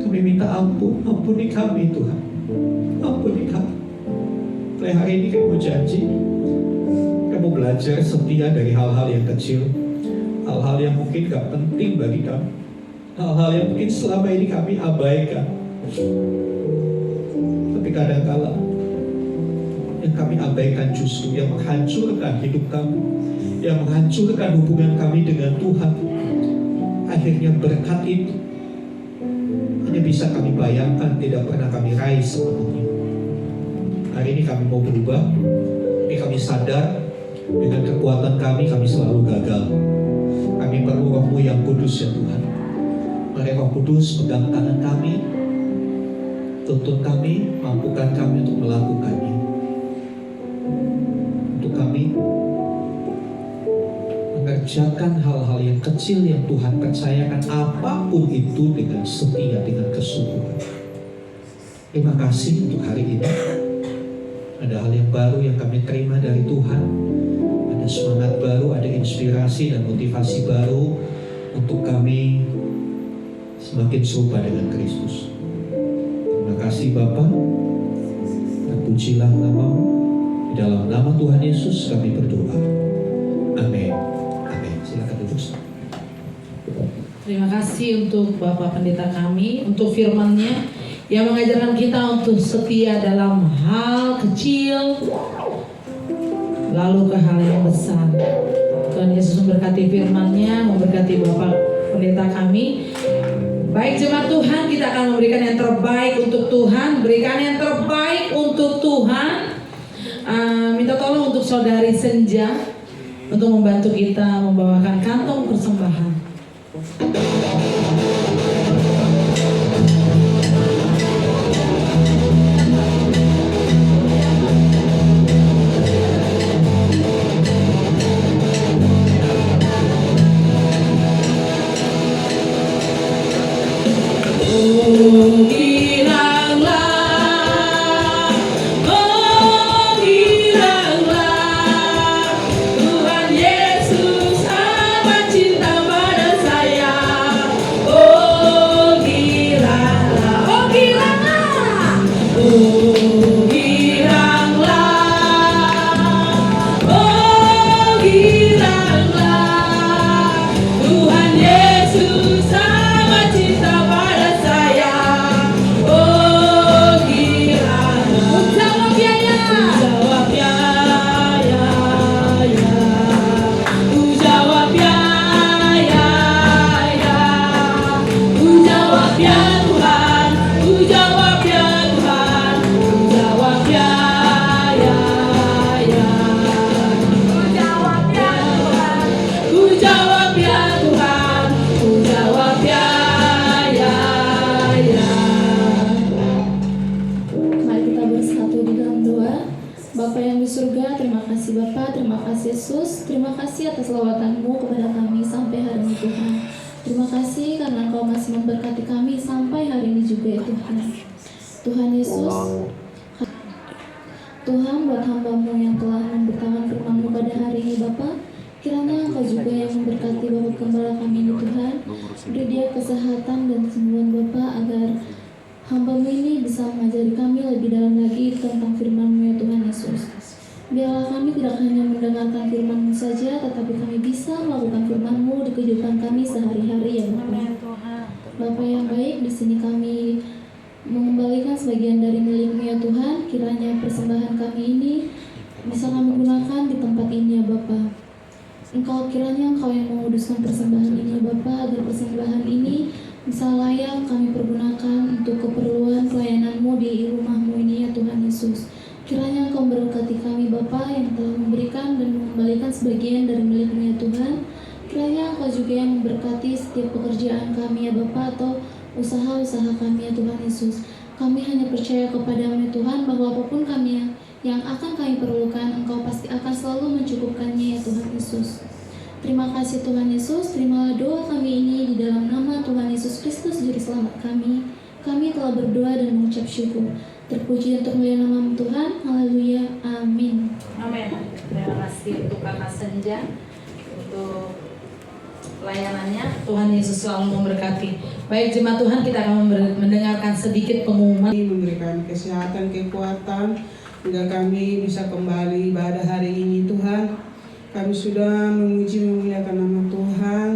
Kami minta ampun, ampuni kami Tuhan. Ampuni kami. Mulai hari ini kamu janji, kamu belajar setia dari hal-hal yang kecil, hal-hal yang mungkin gak penting bagi kami, hal-hal yang mungkin selama ini kami abaikan. Tapi kadang-kala yang kami abaikan justru yang menghancurkan hidup kami, yang menghancurkan hubungan kami dengan Tuhan. Akhirnya berkat itu hanya bisa kami bayangkan, tidak pernah kami raih sepenuhnya. Hari ini kami mau berubah. Ini kami sadar dengan kekuatan kami selalu gagal. Kami perlu Roh-Mu yang kudus ya Tuhan. Mari Roh Kudus pegang tangan kami, tuntun kami, mampukan kami untuk melakukannya. Untuk kami mengerjakan hal-hal yang kecil yang Tuhan percayakan, apapun itu dengan setia, dengan kesungguhan. Terima kasih untuk hari ini. Ada hal yang baru yang kami terima dari Tuhan. Ada semangat baru, ada inspirasi dan motivasi baru untuk kami semakin serupa dengan Kristus. Terima kasih Bapa. Terpujilah nama-Mu. Di dalam nama Tuhan Yesus kami berdoa. Amin. Amin. Silakan duduk. Terima kasih untuk Bapak Pendeta kami, untuk firman-Nya yang mengajarkan kita untuk setia dalam hal kecil, lalu ke hal yang besar. Tuhan Yesus memberkati firman-Nya, memberkati Bapak Pendeta kami. Baik jemaat Tuhan, kita akan memberikan yang terbaik untuk Tuhan, berikan yang terbaik untuk Tuhan. Minta tolong untuk Saudari Senja untuk membantu kita membawakan kantong persembahan. Tuhan, buat hamba-Mu yang telah memberitakan firman-Mu pada hari ini Bapa, kiranya Engkau juga yang memberkati Bapak Gembala kami ini Tuhan. Beri dia kesehatan dan kesembuhan Bapa, agar hamba-Mu ini bisa mengajari kami lebih dalam lagi tentang firman-Mu ya Tuhan Yesus. Biarlah kami tidak hanya mendengarkan firman-Mu saja, tetapi kami bisa melakukan firman-Mu di kehidupan kami sehari-hari ya Bapa. Bapa yang baik, di sini kami mengembalikan sebagian dari milik-Mu ya Tuhan. Kiranya persembahan kami ini bisa kami gunakan di tempat ini ya Bapa. Kiranya Engkau yang menguduskan persembahan ini ya Bapa, agar persembahan ini bisa layak kami pergunakan untuk keperluan pelayanan-Mu di rumah-Mu ini ya Tuhan Yesus. Kiranya Engkau memberkati kami Bapa yang telah memberikan dan mengembalikan sebagian dari milik-Mu ya Tuhan. Kiranya Engkau juga yang memberkati setiap pekerjaan kami ya Bapa atau usaha-usaha kami ya Tuhan Yesus. Kami hanya percaya kepadamu ya Tuhan bahwa apapun kami yang akan kami perlukan, Engkau pasti akan selalu mencukupkannya ya Tuhan Yesus. Terima kasih Tuhan Yesus, terimalah doa kami ini di dalam nama Tuhan Yesus Kristus Juru Selamat kami. Kami telah berdoa dan mengucap syukur. Terpuji dan termulia nama Tuhan. Haleluya. Amin. Amin. Terima kasih untuk Kakak Senja untuk pelayanannya. Tuhan Yesus selalu memberkati. Baik jemaat Tuhan, kita akan mendengarkan sedikit pengumuman. Memberikan kesehatan, kekuatan hingga kami bisa kembali pada hari ini Tuhan. Kami sudah memuji memuliakan nama Tuhan.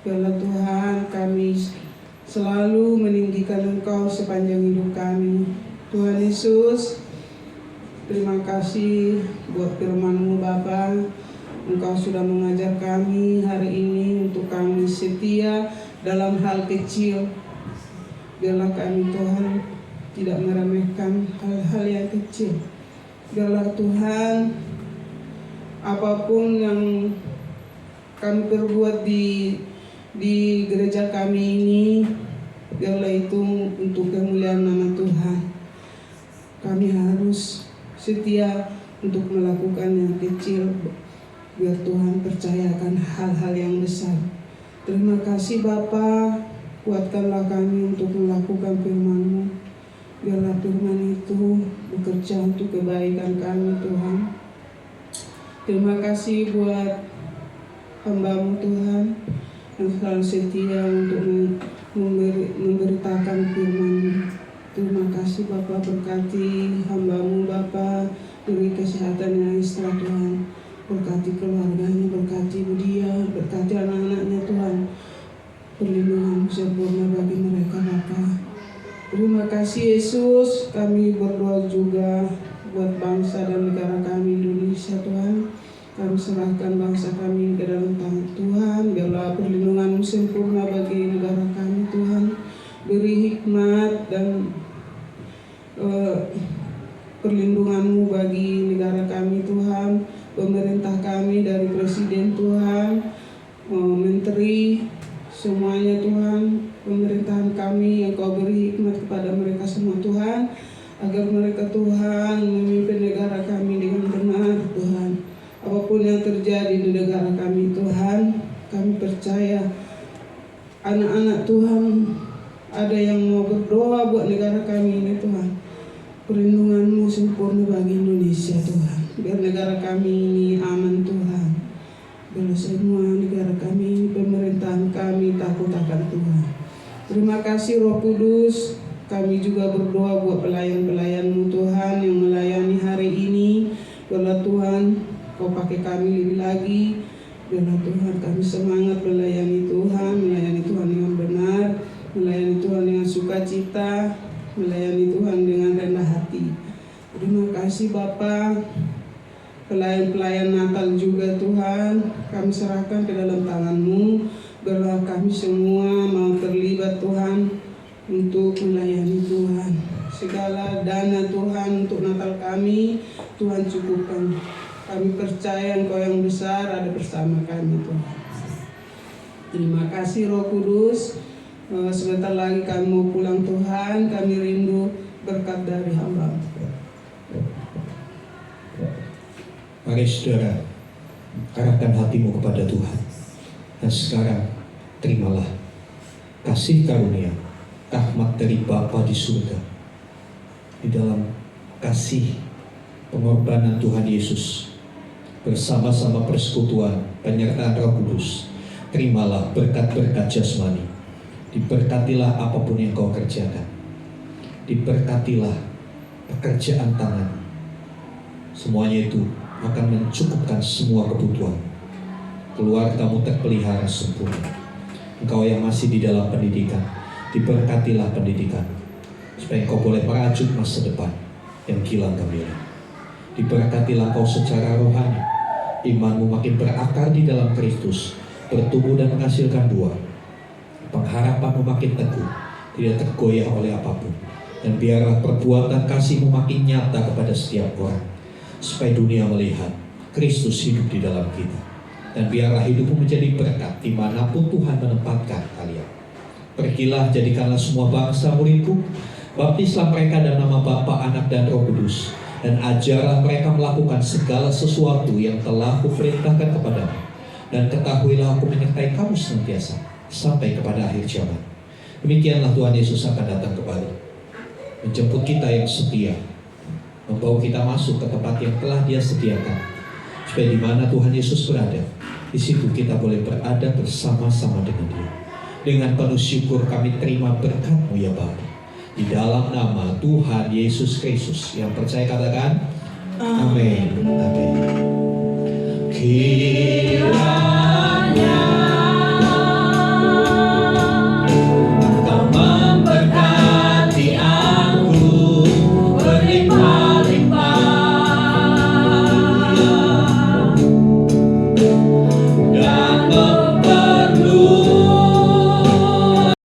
Biarlah Tuhan kami selalu meninggikan Engkau sepanjang hidup kami. Tuhan Yesus, terima kasih buat firman-Mu Bapa. Engkau sudah mengajar kami hari ini untuk kami setia dalam hal kecil. Biarlah kami Tuhan tidak meremehkan hal-hal yang kecil. Biarlah Tuhan apapun yang kami perbuat di gereja kami ini, biarlah itu untuk kemuliaan nama Tuhan. Kami harus setia untuk melakukan yang kecil, biar Tuhan percayakan hal-hal yang besar. Terima kasih Bapa, kuatkanlah kami untuk melakukan firman-Mu. Biarlah firman itu bekerja untuk kebaikan kami Tuhan. Terima kasih buat hamba-Mu Tuhan yang selalu setia untuk memberitakan firman-Mu. Terima kasih Bapa, berkati hamba-Mu Bapa, beri kesehatan yang ekstra Tuhan. Berkati keluarganya, berkati dia, berkati anak-anaknya Tuhan. Perlindungan sempurna bagi mereka Bapa. Terima kasih Yesus, kami berdoa juga buat bangsa dan negara kami Indonesia Tuhan. Kami serahkan bangsa kami ke dalam tangan Tuhan. Biarlah perlindungan-Mu sempurna bagi negara kami Tuhan. Beri hikmat dan perlindungan-Mu bagi negara kami Tuhan. Pemerintah kami dari Presiden Tuhan, Menteri, semuanya Tuhan. Pemerintahan kami yang Kau beri hikmat kepada mereka semua Tuhan. Agar mereka Tuhan memimpin negara kami dengan benar Tuhan. Apapun yang terjadi di negara kami Tuhan, kami percaya anak-anak Tuhan ada yang mau berdoa buat negara kami ini Tuhan. Perlindungan-Mu sempurna bagi Indonesia Tuhan. Biar negara kami ini aman Tuhan. Biar semua negara kami ini, pemerintahan kami takut akan Tuhan. Terima kasih Roh Kudus. Kami juga berdoa buat pelayan-pelayan-Mu Tuhan yang melayani hari ini. Biarlah Tuhan Kau pakai kami lebih lagi. Biarlah Tuhan kami semangat melayani Tuhan dengan benar, melayani Tuhan dengan sukacita, melayani Tuhan dengan rendah hati. Terima kasih Bapa. Pelayan-pelayan Natal juga Tuhan, kami serahkan ke dalam tangan-Mu. Biarlah kami semua mau terlibat Tuhan untuk melayani Tuhan. Segala dana Tuhan untuk Natal kami, Tuhan cukupkan. Kami percaya Engkau yang besar ada bersama kami Tuhan. Terima kasih Roh Kudus. Sebentar lagi kami mau pulang Tuhan. Kami rindu berkat dari hamba. Mari saudara, arahkan hatimu kepada Tuhan. Dan sekarang terimalah kasih karunia, rahmat dari Bapa di surga. Di dalam kasih pengorbanan Tuhan Yesus, bersama-sama persekutuan penyertaan Roh Kudus, terimalah berkat-berkat jasmani. Diberkatilah apapun yang kau kerjakan. Diberkatilah pekerjaan tangan. Semuanya itu akan mencukupkan semua kebutuhan. Keluargamu terpelihara sempurna. Engkau yang masih di dalam pendidikan, diberkatilah pendidikan, supaya engkau boleh merajut masa depan yang kilang gemilang. Diberkatilah kau secara rohani, imanmu makin berakar di dalam Kristus, bertumbuh dan menghasilkan buah. pengharapanmu makin teguh, tidak tergoyah oleh apapun. Dan biarlah perbuatan kasih-Mu makin nyata kepada setiap orang, supaya dunia melihat Kristus hidup di dalam kita. Dan biarlah hidupmu menjadi berkat dimanapun Tuhan menempatkan kalian. Pergilah, jadikanlah semua bangsa muridku, baptislah mereka dalam nama Bapa, Anak, dan Roh Kudus, dan ajarlah mereka melakukan segala sesuatu yang telah kuperintahkan kepadamu. Dan ketahuilah aku menyertai kamu senantiasa sampai kepada akhir zaman. Demikianlah Tuhan Yesus akan datang kembali, menjemput kita yang setia, membawa kita masuk ke tempat yang telah Dia sediakan, supaya di mana Tuhan Yesus berada, di situ kita boleh berada bersama-sama dengan Dia. Dengan penuh syukur kami terima berkat-Mu ya Bapa. Di dalam nama Tuhan Yesus Kristus, yang percaya katakan amin. Amin. Kira